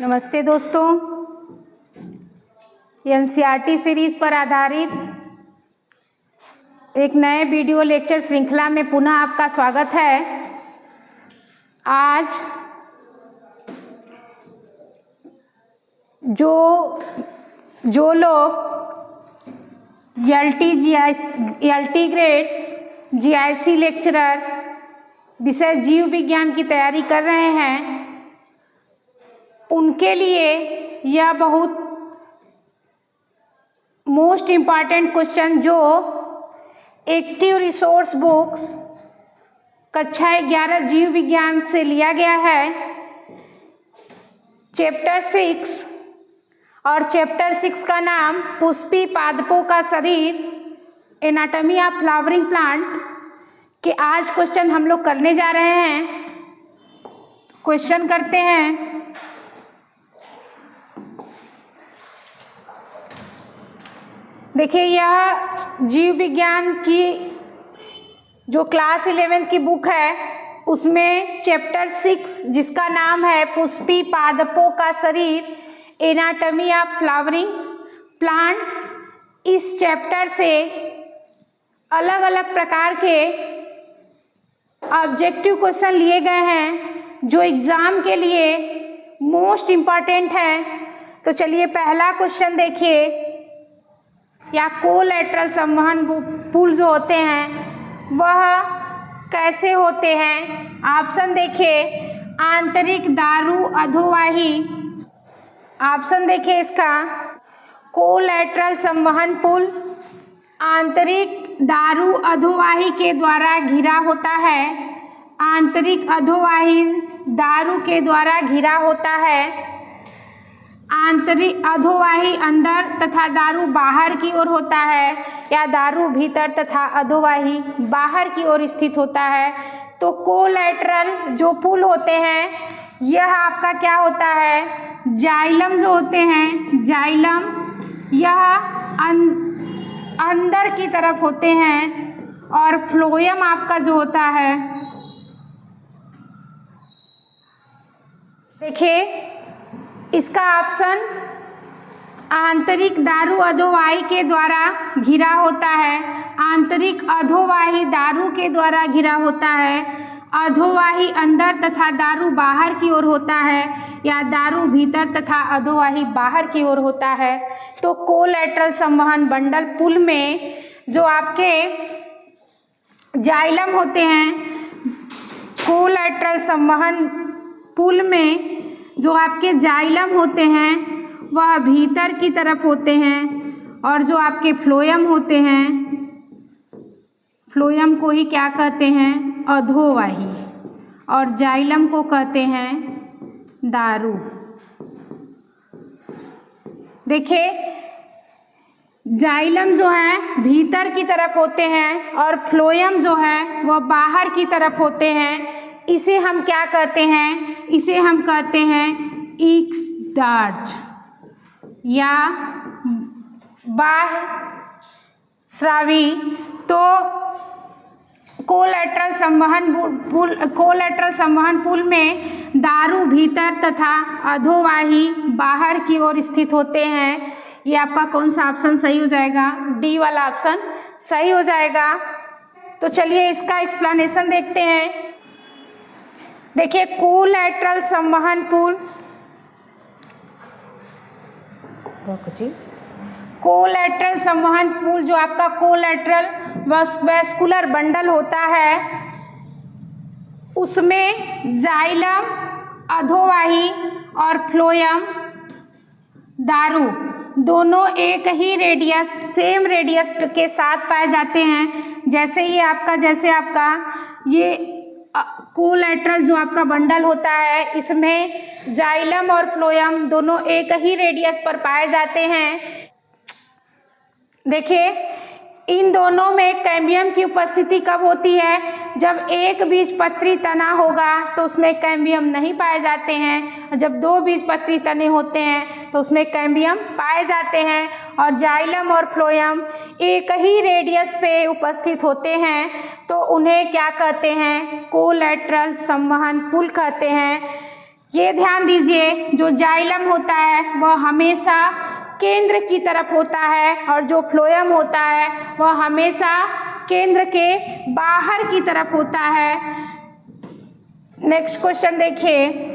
नमस्ते दोस्तों, NCERT series पर आधारित एक नए वीडियो लेक्चर श्रृंखला में पुनः आपका स्वागत है। आज जो लोग एलटी ग्रेड जीआईसी लेक्चरर विषय जीव विज्ञान की तैयारी कर रहे हैं, उनके लिए यह बहुत मोस्ट इम्पॉर्टेंट क्वेश्चन जो एक्टिव रिसोर्स बुक्स कक्षा 11 जीव विज्ञान से लिया गया है, चैप्टर 6, और चैप्टर 6 का नाम पुष्पी पादपों का शरीर, एनाटॉमी ऑफ फ्लावरिंग प्लांट के आज क्वेश्चन हम लोग करने जा रहे हैं। क्वेश्चन करते हैं। देखिए, यह जीव विज्ञान की जो क्लास 11 की बुक है उसमें चैप्टर 6 जिसका नाम है पुष्पी पादपों का शरीर, एनाटॉमी ऑफ फ्लावरिंग प्लांट, इस चैप्टर से अलग अलग प्रकार के ऑब्जेक्टिव क्वेश्चन लिए गए हैं जो एग्ज़ाम के लिए मोस्ट इम्पॉर्टेंट है। तो चलिए पहला क्वेश्चन देखिए। या कोलैटरल संवहन पुल जो होते हैं वह कैसे होते हैं? ऑप्शन देखिए, आंतरिक दारू अधोवाही। ऑप्शन देखिए इसका, कोलैटरल संवहन पुल आंतरिक दारू अधोवाही के द्वारा घिरा होता है। आंतरिक अधोवाही दारू के द्वारा घिरा होता है। आंतरिक अधोवाही अंदर तथा दारू बाहर की ओर होता है, या दारू भीतर तथा अधोवाही बाहर की ओर स्थित होता है। तो कोलैटरल जो पुल होते हैं यह आपका क्या होता है, जाइलम जो होते हैं, जाइलम यह अंदर की तरफ होते हैं, और फ्लोएम आपका जो होता है, देखिए इसका ऑप्शन आंतरिक दारू अधोवाही के द्वारा घिरा होता है। आंतरिक अधोवाही दारू के द्वारा घिरा होता है। अधोवाही अंदर तथा दारू बाहर की ओर होता है, या दारू भीतर तथा अधोवाही बाहर की ओर होता है। तो कोलैटरल संवहन बंडल पुल में जो आपके जाइलम होते हैं, कोलैटरल संवहन पुल में जो आपके जाइलम होते हैं वह भीतर की तरफ होते हैं, और जो आपके फ्लोएम होते हैं, फ्लोएम को ही क्या कहते हैं, अधोवाही, और जाइलम को कहते हैं दारू। देखिए जाइलम जो है भीतर की तरफ होते हैं और फ्लोएम जो है वह बाहर की तरफ होते हैं। इसे हम क्या कहते हैं, इसे हम कहते हैं ईक्सडार्च या बाह्यस्रावी। तो कोलैटरल संवहन पुल में दारू भीतर तथा अधोवाही बाहर की ओर स्थित होते हैं। ये आपका कौन सा ऑप्शन सही हो जाएगा? डी वाला ऑप्शन सही हो जाएगा। तो चलिए इसका एक्सप्लेनेशन देखते हैं। देखिए कोलैटरल संवहन पुल, कोलैटरल संवहन पुल जो आपका कोलैटरल वैस्कुलर बंडल होता है उसमें जाइलम अधोवाही और फ्लोएम दारू दोनों एक ही रेडियस, सेम रेडियस के साथ पाए जाते हैं। जैसे आपका ये कोलैटरल जो आपका बंडल होता है इसमें जाइलम और फ्लोएम दोनों एक ही रेडियस पर पाए जाते हैं। देखिए इन दोनों में कैम्बियम की उपस्थिति कब होती है? जब एक बीजपत्री तना होगा तो उसमें कैम्बियम नहीं पाए जाते हैं, जब दो बीजपत्री तने होते हैं तो उसमें कैम्बियम पाए जाते हैं। और जाइलम और फ्लोएम एक ही रेडियस पे उपस्थित होते हैं तो उन्हें क्या कहते हैं? कोलैटरल संवहन पुल कहते हैं। ये ध्यान दीजिए, जो जाइलम होता है वह हमेशा केंद्र की तरफ होता है और जो फ्लोएम होता है वह हमेशा केंद्र के बाहर की तरफ होता है। नेक्स्ट क्वेश्चन देखिए,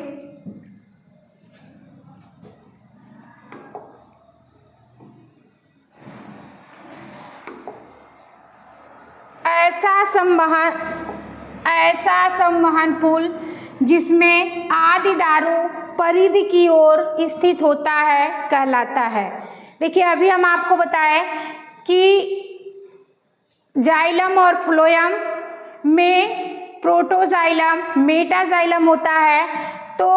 ऐसा संवहन पुल जिसमें आदि दारू परिधि की ओर स्थित होता है कहलाता है। देखिए अभी हम आपको बताएं कि जाइलम और फ्लोएम में प्रोटोजाइलम मेटाजाइलम होता है। तो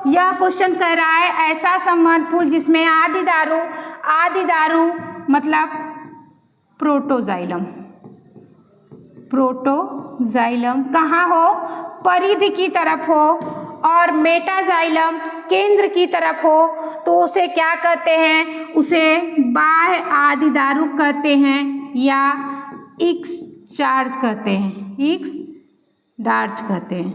यह क्वेश्चन कह रहा है ऐसा संवहन पुल जिसमें आदि दारू मतलब प्रोटोजाइलम कहाँ हो, परिधि की तरफ हो, और मेटाजाइलम केंद्र की तरफ हो, तो उसे क्या कहते हैं, उसे बाह्य आदि दारू कहते हैं या एक्स डार्च कहते हैं।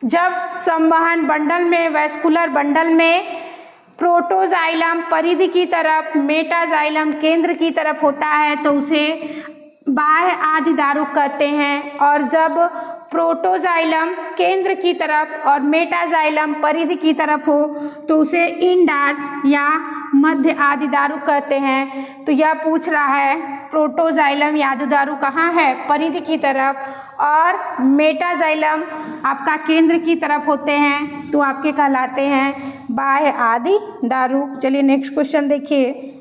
जब संवहन बंडल में, वैस्कुलर बंडल में प्रोटोजाइलम परिधि की तरफ, मेटाजाइलम केंद्र की तरफ होता है तो उसे बाह्य आदि दारू कहते हैं, और जब प्रोटोजाइलम केंद्र की तरफ और मेटाजाइलम परिधि की तरफ हो तो उसे इंडार्च या मध्य आदि दारू कहते हैं। तो यह पूछ रहा है प्रोटोजाइलम या आदि दारू कहाँ है, परिधि की तरफ, और मेटाजाइलम आपका केंद्र की तरफ होते हैं तो आपके कहलाते हैं बाह्य आदि दारू। चलिए नेक्स्ट क्वेश्चन देखिए,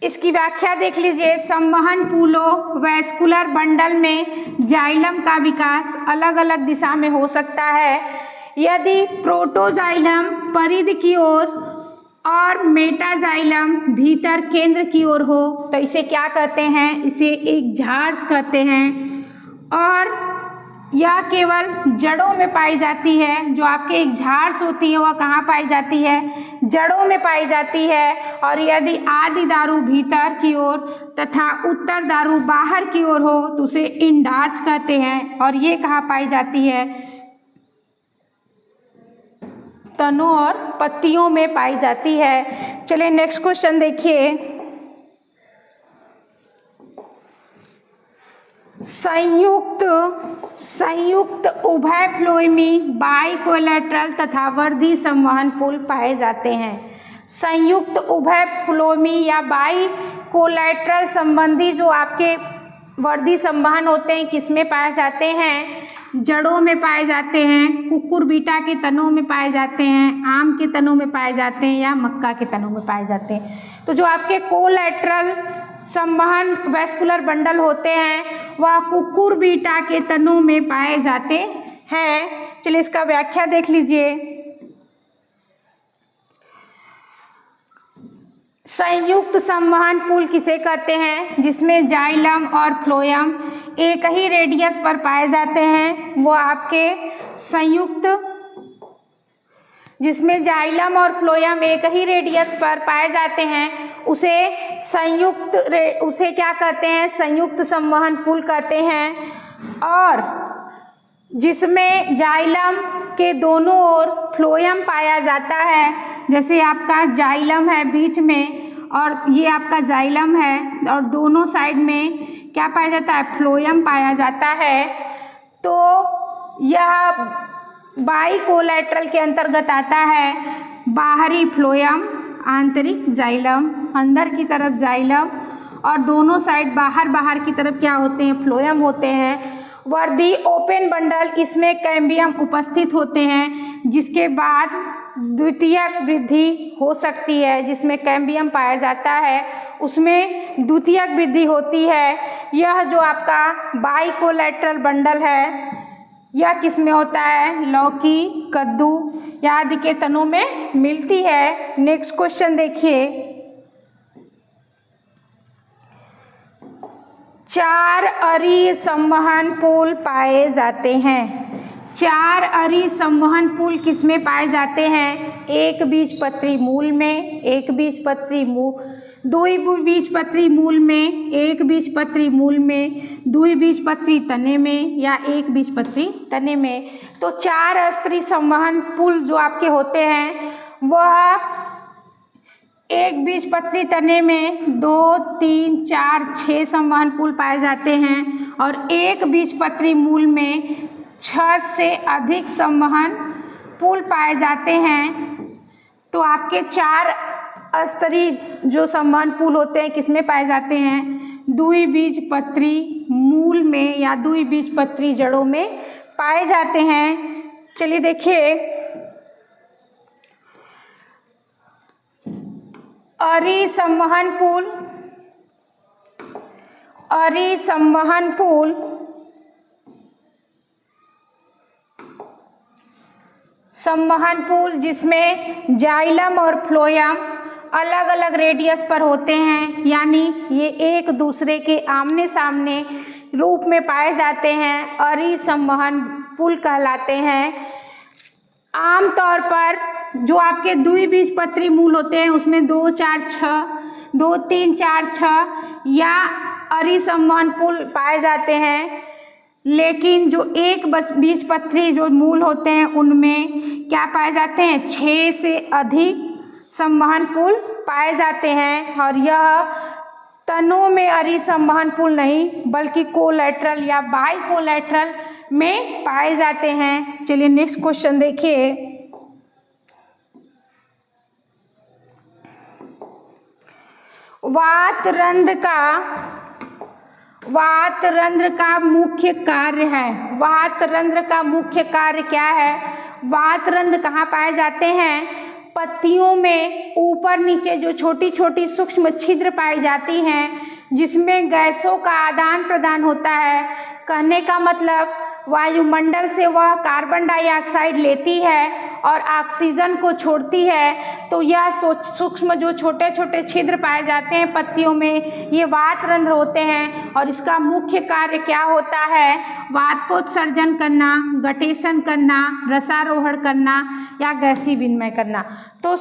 इसकी व्याख्या देख लीजिए। संवहन पुलों वैस्कुलर बंडल में जाइलम का विकास अलग अलग दिशा में हो सकता है। यदि प्रोटोजाइलम परिधि की ओर और मेटाजाइलम भीतर केंद्र की ओर हो तो इसे क्या कहते हैं, इसे एक झार्स कहते हैं, और यह केवल जड़ों में पाई जाती है। जो आपके एक झार्स होती है वह कहाँ पाई जाती है, जड़ों में पाई जाती है। और यदि आदि दारू भीतर की ओर तथा उत्तर दारू बाहर की ओर हो तो उसे इंडार्च कहते हैं, और ये कहाँ पाई जाती है, तनों और पत्तियों में पाई जाती है। चलिए नेक्स्ट क्वेश्चन देखिए, संयुक्त उभय फ्लोएमी बाइकोलेटरल तथा वर्धी संवहन पुल पाए जाते हैं। संयुक्त उभय फ्लोएमी या बाइकोलेटरल संबंधी जो आपके वर्धी संवहन होते हैं किसमें पाए जाते हैं, जड़ों में पाए जाते हैं, कुकुरबिटा के तनों में पाए जाते हैं, आम के तनों में पाए जाते हैं, या मक्का के तनों में पाए जाते हैं। तो जो आपके कोलेटरल संवहन वैस्कुलर बंडल होते हैं वह कुकुरबिटा के तनों में पाए जाते हैं। चलिए इसका व्याख्या देख लीजिए। संयुक्त संवहन पुल किसे कहते हैं, जिसमें जाइलम और फ्लोएम एक ही रेडियस पर पाए जाते हैं, वो आपके संयुक्त, जिसमें जाइलम और फ्लोएम एक ही रेडियस पर पाए जाते हैं उसे क्या कहते हैं, संयुक्त संवहन पुल कहते हैं। और जिसमें जाइलम के दोनों ओर फ्लोएम पाया जाता है, जैसे आपका जाइलम है बीच में और ये आपका जाइलम है, और दोनों साइड में क्या पाया जाता है, फ्लोएम पाया जाता है, तो यह बाइकोलेटरल के अंतर्गत आता है। बाहरी फ्लोएम, आंतरिक जाइलम, अंदर की तरफ जाइलम और दोनों साइड बाहर की तरफ क्या होते हैं, फ्लोएम होते हैं। वर्धी ओपन बंडल, इसमें कैम्बियम उपस्थित होते हैं, जिसके बाद द्वितीयक वृद्धि हो सकती है। जिसमें कैम्बियम पाया जाता है उसमें द्वितीयक वृद्धि होती है। यह जो आपका बाइकोलेटरल बंडल है यह किस में होता है, लौकी, कद्दू आदि के तनों में मिलती है। नेक्स्ट क्वेश्चन देखिए, 4 अरी संवहन पुल पाए जाते हैं। 4 अरी संवहन पुल किसमें पाए जाते हैं, एक बीजपत्री मूल में, एक बीजपत्री द्विबीजपत्री मूल में, एक बीजपत्री मूल में, द्विबीजपत्री तने में या एक बीजपत्री तने में। तो 4 स्तरीय संवहन पुल जो आपके होते हैं वह एक बीजपत्री तने में 2, 3, 4, 6 संवहन पुल पाए जाते हैं और एक बीजपत्री मूल में 6 से अधिक संवहन पुल पाए जाते हैं। तो आपके 4 स्तरीय जो संवहन पुल होते हैं किसमें पाए जाते हैं? द्विबीजपत्री मूल में या द्विबीजपत्री जड़ों में पाए जाते हैं। चलिए देखिए, अरी संवहन पुल, अरी संवहन पुल संवहन पुल जिसमें जाइलम और फ्लोएम अलग अलग रेडियस पर होते हैं, यानी ये एक दूसरे के आमने सामने रूप में पाए जाते हैं, अरी संवहन पुल कहलाते हैं। आमतौर पर जो आपके द्विबीजपत्री मूल होते हैं उसमें 2, 4, 6, 2, 3, 4, 6 या अरी संवहन पुल पाए जाते हैं। लेकिन जो एक बीजपत्री जो मूल होते हैं उनमें क्या पाए जाते हैं? 6 से अधिक संवहन पुल पाए जाते हैं और यह तनों में अरी संवहन पुल नहीं बल्कि कोलैटरल या बाई कोलैटरल में पाए जाते हैं। चलिए नेक्स्ट क्वेश्चन देखिए। वातरंध्र का मुख्य कार्य है। वातरंध्र का मुख्य कार्य क्या है? वातरंध्र कहाँ पाए जाते हैं? पत्तियों में ऊपर नीचे जो छोटी छोटी सूक्ष्म छिद्र पाई जाती हैं जिसमें गैसों का आदान प्रदान होता है। कहने का मतलब वायुमंडल से वह कार्बन डाइऑक्साइड लेती है और ऑक्सीजन को छोड़ती है। तो यह सूक्ष्म जो छोटे छोटे छिद्र पाए जाते हैं पत्तियों में, ये वातरंध्र होते हैं और इसका मुख्य कार्य क्या होता है? वातोत्सर्जन करना, गठेशन करना, रसारोहण करना या गैसीय विनिमय करना। तो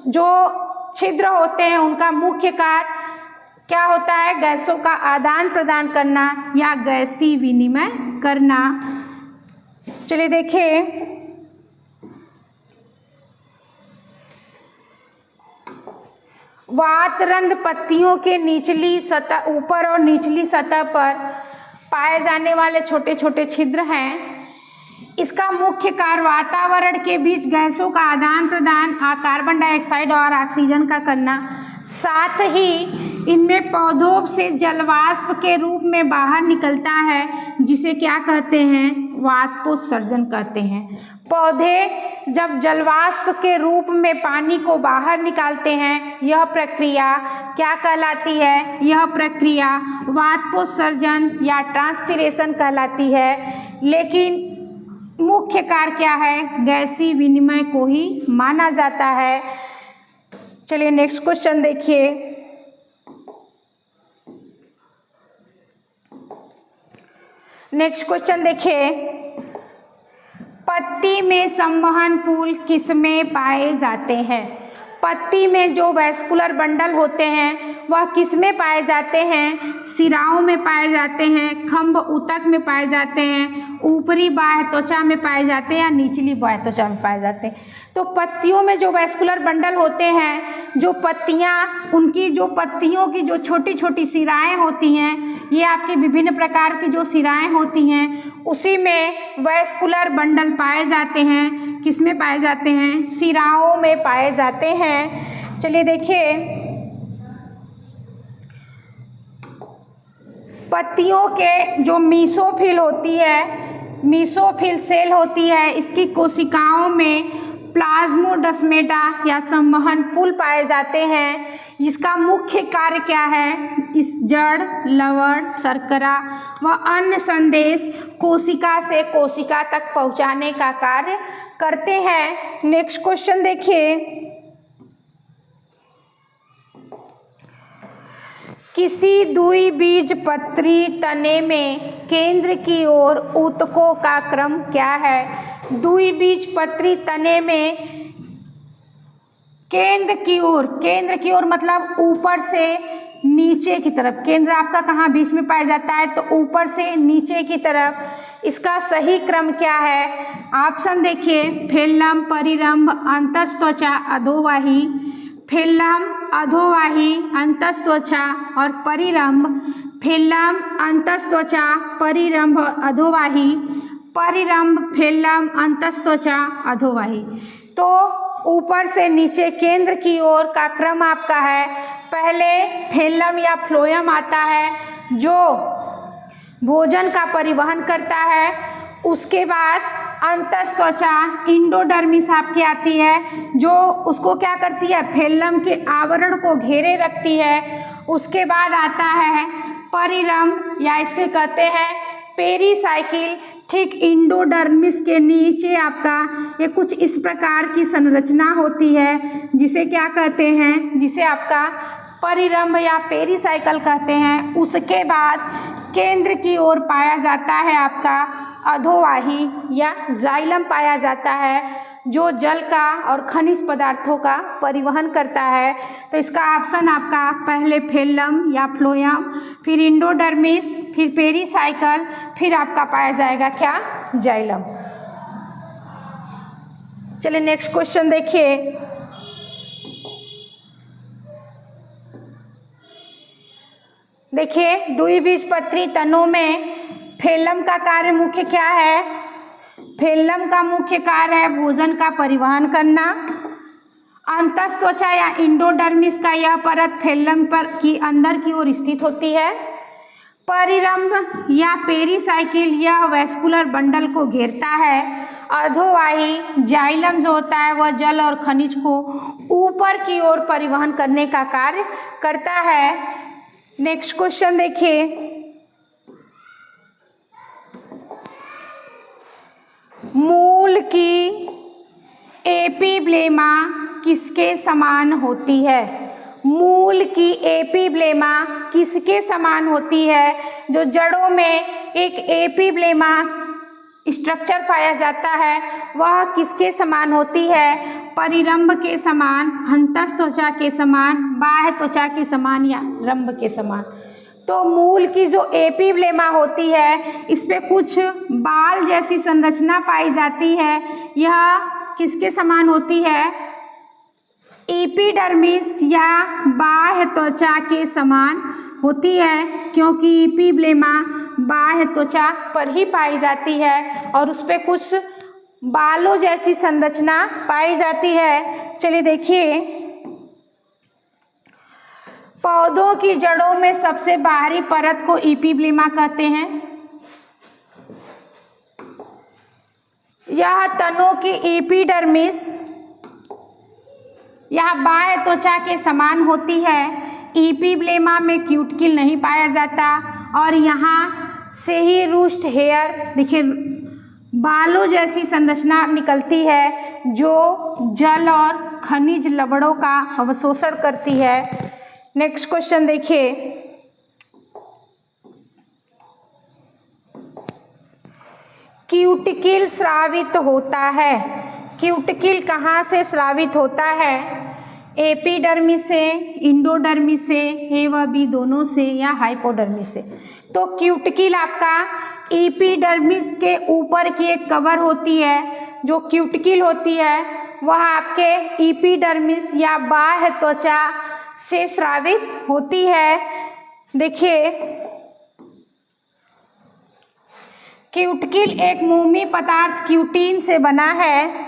जो छिद्र होते हैं उनका मुख्य कार्य क्या होता है? गैसों का आदान प्रदान करना या गैसीय विनिमय करना। चलिए देखिए, वातरंध्र पत्तियों के निचली सतह, ऊपर और निचली सतह पर पाए जाने वाले छोटे छोटे छिद्र हैं। इसका मुख्य कार्य वातावरण के बीच गैसों का आदान प्रदान, कार्बन डाइऑक्साइड और ऑक्सीजन का करना, साथ ही इनमें पौधों से जलवाष्प के रूप में बाहर निकलता है जिसे क्या कहते हैं? वाष्पोत्सर्जन कहते हैं। पौधे जब जलवाष्प के रूप में पानी को बाहर निकालते हैं, यह प्रक्रिया क्या कहलाती है? यह प्रक्रिया वाष्पोत्सर्जन या ट्रांसपिरेशन कहलाती है। लेकिन मुख्य कार्य क्या है? गैसीय विनिमय को ही माना जाता है। चलिए नेक्स्ट क्वेश्चन देखिए। नेक्स्ट क्वेश्चन देखिए, पत्ती में संवहन पुल किसमें पाए जाते हैं? पत्ती में जो वैस्कुलर बंडल होते हैं वह किसमें पाए जाते हैं? सिराओं में पाए जाते हैं, खंभ ऊतक में पाए जाते हैं, ऊपरी बाह्य त्वचा में पाए जाते हैं या निचली बाह्य त्वचा में पाए जाते हैं। तो पत्तियों में जो वैस्कुलर बंडल होते हैं, जो पत्तियां, उनकी जो पत्तियों की जो छोटी छोटी सिराएं होती हैं, ये आपकी विभिन्न प्रकार की जो सिराएं होती हैं उसी में वैस्कुलर बंडल पाए जाते हैं। किसमें पाए जाते हैं? सिराओं में पाए जाते हैं। चलिए देखिए, पत्तियों के जो मीसोफिल होती है, मीसोफिल सेल होती है, इसकी कोशिकाओं में प्लाज्मोडेस्माटा या संवहन पुल पाए जाते हैं। इसका मुख्य कार्य क्या है? इस जड़, लवण, शर्करा व अन्य संदेश कोशिका से कोशिका तक पहुंचाने का कार्य करते हैं। नेक्स्ट क्वेश्चन देखिए, किसी द्विबीजपत्री तने में केंद्र की ओर ऊतकों का क्रम क्या है? द्विबीजपत्री तने में केंद्र की ओर मतलब ऊपर से नीचे की तरफ। केंद्र आपका कहाँ बीच में पाया जाता है, तो ऊपर से नीचे की तरफ। इसका सही क्रम क्या है? ऑप्शन देखिए, फेल्लम, परिरंभ, अंतस्त्वचा, अधोवाही। फेल्लम, अधोवाही, अंतस्त्वचा और परिरंभ। फेल्लम, अंतस्त्वचा, परिरंभ और अधोवाही। परिरंभ, फेल्लम, अंतस्त्वचा, अधोवाही। तो ऊपर से नीचे केंद्र की ओर का क्रम आपका है, पहले फेल्लम या फ्लोएम आता है जो भोजन का परिवहन करता है। उसके बाद अंतस्त्वचा, इंडोडर्मिस आपकी आती है जो उसको क्या करती है, फेल्लम के आवरण को घेरे रखती है। उसके बाद आता है परिरंभ या इसके कहते हैं पेरीसाइकिल। ठीक इंडोडर्मिस के नीचे आपका ये कुछ इस प्रकार की संरचना होती है जिसे क्या कहते हैं, जिसे आपका परिरंभ या पेरीसाइकिल कहते हैं। उसके बाद केंद्र की ओर पाया जाता है आपका अधोवाही या जाइलम पाया जाता है जो जल का और खनिज पदार्थों का परिवहन करता है। तो इसका ऑप्शन आपका पहले फेल्लम या फ्लोएम, फिर इंडोडर्मिस, फिर पेरीसाइकिल, फिर आपका पाया जाएगा क्या, जाइलम। चलिए नेक्स्ट क्वेश्चन देखिए। देखिए द्विबीजपत्री तनों में फेल्लम का कार्य मुख्य क्या है? फेल्लम का मुख्य कार्य है भोजन का परिवहन करना। अंतस्त्वचा या इंडोडर्मिस का यह परत फेल्लम पर की अंदर की ओर स्थित होती है। परिरंभ या पेरीसाइकिल यह वैस्कुलर बंडल को घेरता है। अधोवाही जाइलम जो होता है वह जल और खनिज को ऊपर की ओर परिवहन करने का कार्य करता है। नेक्स्ट क्वेश्चन देखिए। मूल की एपिब्लेमा किसके समान होती है? मूल की एपिब्लेमा किसके समान होती है? जो जड़ों में एक एपिब्लेमा स्ट्रक्चर पाया जाता है वह किसके समान होती है? परिरंभ के समान, अंतस्त्वचा के समान, बाह्य त्वचा के समान या रंभ के समान। तो मूल की जो एपिब्लेमा होती है इस पे कुछ बाल जैसी संरचना पाई जाती है। यह किसके समान होती है? एपिडर्मिस या बाह्य त्वचा के समान होती है, क्योंकि एपिब्लेमा बाह्य त्वचा पर ही पाई जाती है और उस पे कुछ बालों जैसी संरचना पाई जाती है। चलिए देखिए, पौधों की जड़ों में सबसे बाहरी परत को एपिब्लेमा कहते हैं। यह तनों की एपिडर्मिस यह बाह्य त्वचा के समान होती है। एपिब्लेमा में क्यूटिकल नहीं पाया जाता और यहाँ से ही रूस्ट हेयर, देखिए बालों जैसी संरचना निकलती है जो जल और खनिज लवणों का अवशोषण करती है। नेक्स्ट क्वेश्चन देखिए। क्यूटिकल स्रावित होता है। क्यूटिकल कहाँ से स्रावित होता है? एपिडर्मिस से, इंडोडर्मिस से, ए व बी दोनों से या हाइपोडर्मिस से। तो क्यूटिकल आपका एपिडर्मिस के ऊपर की एक कवर होती है। जो क्यूटिकल होती है वह आपके एपिडर्मिस या बाह्य त्वचा से स्रावित होती है। देखिए, क्यूटिकल एक मोमी पदार्थ क्यूटीन से बना है।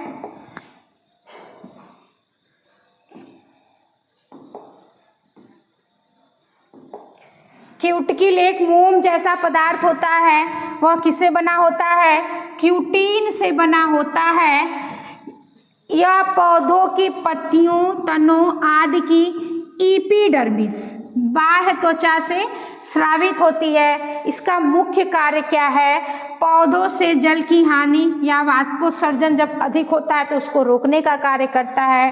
क्यूटिकल एक मोम जैसा पदार्थ होता है, वह किससे बना होता है? क्यूटीन से बना होता है। यह पौधों की पत्तियों, तनों आदि की एपिडर्मिस बाह्य त्वचा से स्रावित होती है। इसका मुख्य कार्य क्या है? पौधों से जल की हानि या वाष्पोत्सर्जन जब अधिक होता है तो उसको रोकने का कार्य करता है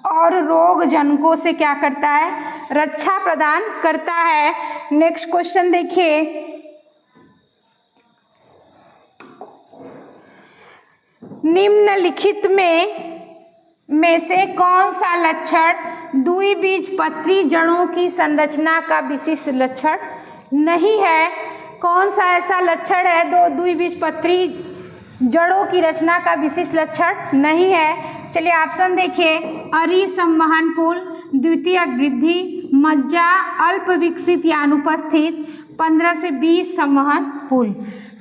और रोग जनकों से क्या करता है? रक्षा प्रदान करता है। नेक्स्ट क्वेश्चन देखिए। निम्नलिखित में से कौन सा लक्षण द्विबीजपत्री जड़ों की संरचना का विशिष्ट लक्षण नहीं है? कौन सा ऐसा लक्षण है दो द्विबीजपत्री जड़ों की रचना का विशिष्ट लक्षण नहीं है? चलिए ऑप्शन देखिए, अरी संवहन पुल, द्वितीयक वृद्धि, मज्जा, अल्प विकसित या अनुपस्थित, 15 से 20 संवहन पुल।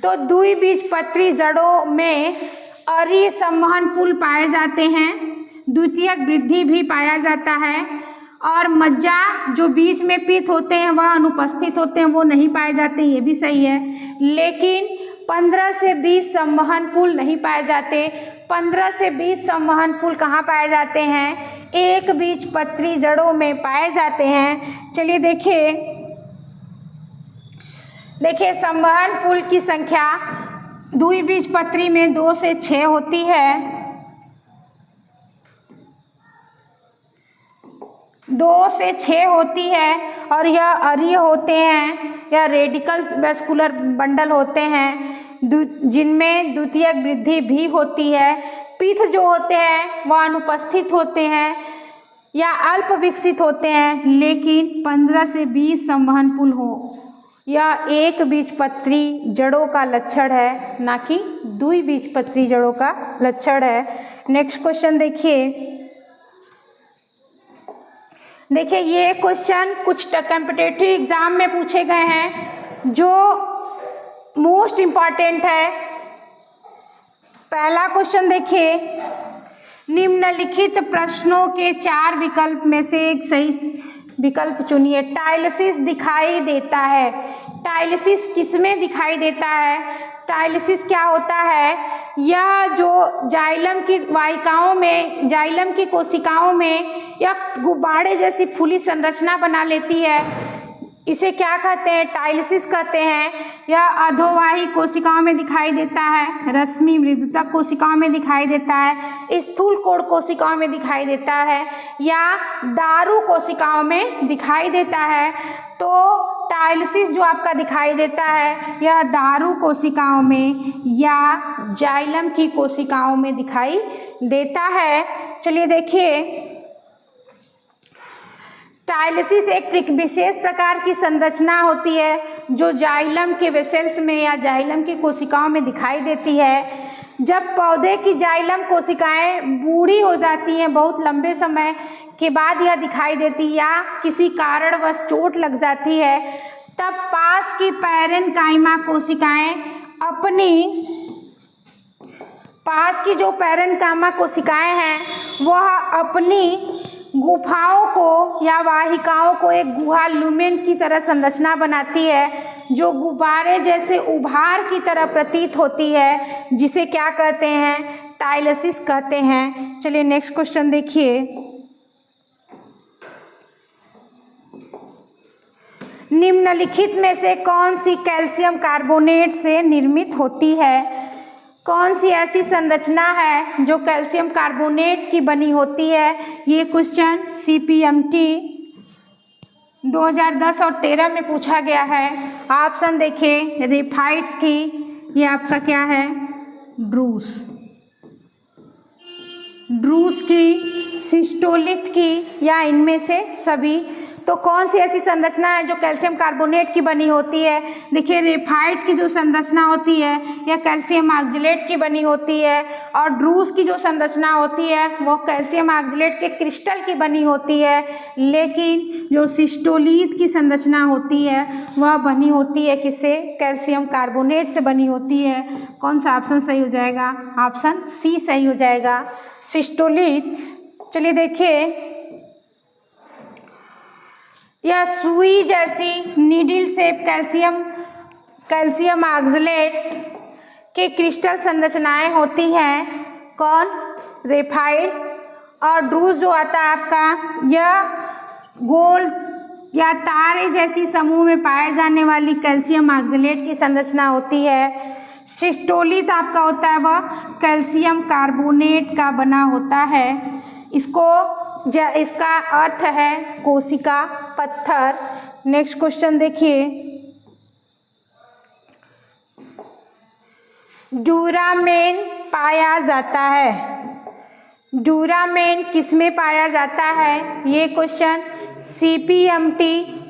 तो द्विबीजपत्री जड़ों में अरी संवहन पुल पाए जाते हैं, द्वितीयक वृद्धि भी पाया जाता है, और मज्जा जो बीच में पित्त होते हैं वह अनुपस्थित होते हैं, वो नहीं पाए जाते, ये भी सही है। लेकिन 15 से 20 संवहन पुल नहीं पाए जाते। 15 से 20 संवहन पुल कहाँ पाए जाते हैं? एक बीजपत्री जड़ों में पाए जाते हैं। चलिए देखिए संवहन पुल की संख्या द्विबीजपत्री में 2 से 6 होती है। 2 से 6 होती है, और यह अरीय होते हैं या रेडिकल वेस्कुलर बंडल होते हैं, जिनमें द्वितीयक वृद्धि भी होती है। पित्त जो होते हैं वह अनुपस्थित होते हैं या अल्प विकसित होते हैं। लेकिन 15 से 20 संवहन पुल हो, यह एक बीजपत्री जड़ों का लक्षण है, ना कि द्विबीजपत्री जड़ों का लक्षण है। नेक्स्ट क्वेश्चन देखिए ये क्वेश्चन कुछ कॉम्पिटिटिव एग्जाम में पूछे गए हैं, जो मोस्ट इम्पॉर्टेंट है। पहला क्वेश्चन देखिए, निम्नलिखित प्रश्नों के 4 विकल्प में से एक सही विकल्प चुनिए। टायलिसिस दिखाई देता है। टायलिसिस किसमें दिखाई देता है? टायलिसिस क्या होता है? यह जो जाइलम की वाहिकाओं में, जाइलम की कोशिकाओं में या गुब्बारे जैसी फूली संरचना बना लेती है, इसे क्या कहते हैं? टायलिसिस कहते हैं। यह अधोवाही कोशिकाओं में दिखाई देता है, रश्मि मृदुतक कोशिकाओं में दिखाई देता है, स्थूल कोण कोशिकाओं में दिखाई देता है, या दारू कोशिकाओं में दिखाई देता है। तो टायलिसिस जो आपका दिखाई देता है यह दारू कोशिकाओं में या जाइलम की कोशिकाओं में दिखाई देता है। चलिए देखिए, टायलिसिस एक विशेष प्रकार की संरचना होती है जो जाइलम के वेसल्स में या जाइलम की कोशिकाओं में दिखाई देती है। जब पौधे की जाइलम कोशिकाएं बूढ़ी हो जाती हैं, बहुत लंबे समय के बाद यह दिखाई देती है, या किसी कारणवश चोट लग जाती है, तब पास की पैरेन्काइमा कोशिकाएं पास की जो पैरेन्काइमा कोशिकाएं हैं वह अपनी गुफाओं को या वाहिकाओं को एक गुहा लुमेन की तरह संरचना बनाती है, जो गुब्बारे जैसे उभार की तरह प्रतीत होती है, जिसे क्या कहते हैं? टायलिसिस कहते हैं। चलिए नेक्स्ट क्वेश्चन देखिए, निम्नलिखित में से कौन सी कैल्शियम कार्बोनेट से निर्मित होती है? कौन सी ऐसी संरचना है जो कैल्शियम कार्बोनेट की बनी होती है? ये क्वेश्चन CPMT 2010 और 13 में पूछा गया है। ऑप्शन देखिए, रेफाइट्स की, ये आपका क्या है? ड्रूस की, सिस्टोलिथ की, या इनमें से सभी। तो कौन सी ऐसी संरचना है जो कैल्शियम कार्बोनेट की बनी होती है? देखिए रेफाइट्स की जो संरचना होती है यह कैल्शियम ऑक्जेलेट की बनी होती है, और ड्रूस की जो संरचना होती है वो कैल्शियम ऑक्जेलेट के क्रिस्टल की बनी होती है। लेकिन जो सिस्टोलिथ की संरचना होती है वह बनी होती है किससे? कैल्शियम कार्बोनेट से बनी होती है। कौन सा ऑप्शन सही हो जाएगा? ऑप्शन C सही हो जाएगा, सिस्टोलिथ। चलिए देखिए, यह सुई जैसी नीडल शेप कैल्शियम ऑक्जेलेट के क्रिस्टल संरचनाएं होती हैं। कौन? रेफाइट्स। और ड्रूस जो आता है आपका, यह गोल या तारे जैसी समूह में पाए जाने वाली कैल्शियम ऑक्जेलेट की संरचना होती है। सिस्टोलिथ आपका होता है वह कैल्शियम कार्बोनेट का बना होता है। इसका अर्थ है कोशिका पत्थर। नेक्स्ट क्वेश्चन देखिए, ड्यूरामेन पाया जाता है। ड्यूरामेन किसमें पाया जाता है? ये क्वेश्चन CPMT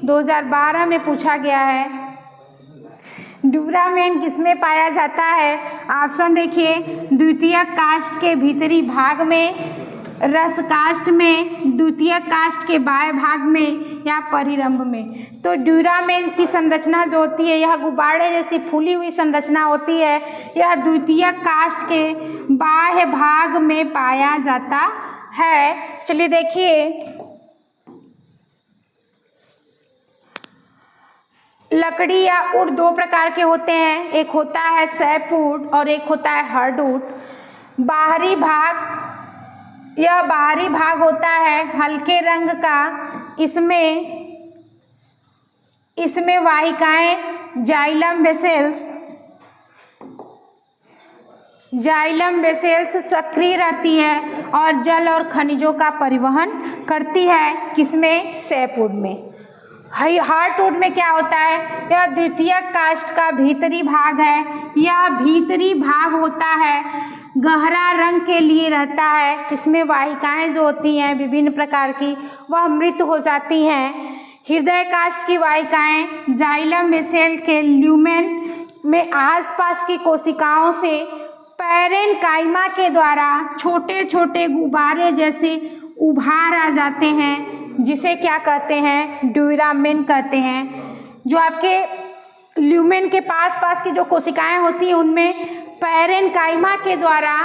2012 में पूछा गया है। ड्यूरामेन किसमें पाया जाता है? ऑप्शन देखिए, द्वितीयक काष्ठ के भीतरी भाग में, रस काष्ठ में, द्वितीयक काष्ठ के बाह्य भाग में या परिरंभ में। तो ड्यूरामेन की संरचना जो होती है, यह गुब्बारे जैसी फूली हुई संरचना होती है। यह द्वितीयक काष्ठ के बाह्य भाग में पाया जाता है। चलिए देखिए, लकड़ी या वुड दो प्रकार के होते हैं, एक होता है सैपवुड और एक होता है हार्डवुड। बाहरी भाग, यह बाहरी भाग होता है हल्के रंग का, इसमें वाहिकाएं जाइलम वेसेल्स सक्रिय रहती है और जल और खनिजों का परिवहन करती है। किसमें? सैपवुड में। हार्डवुड में क्या होता है? यह द्वितीयक काष्ठ का भीतरी भाग है। यह भीतरी भाग होता है गहरा रंग के लिए रहता है। इसमें वाहिकाएं जो होती हैं विभिन्न प्रकार की, वह मृत हो जाती हैं। हृदय काष्ठ की वाहिकाएं जाइलम वेसेल के ल्यूमेन में आसपास की कोशिकाओं से पैरेन्काइमा के द्वारा छोटे छोटे गुब्बारे जैसे उभार आ जाते हैं, जिसे क्या कहते हैं? ड्यूरामेन कहते हैं। जो आपके ल्यूमेन के पास की जो कोशिकाएं होती हैं, उनमें पैरेन्काइमा के द्वारा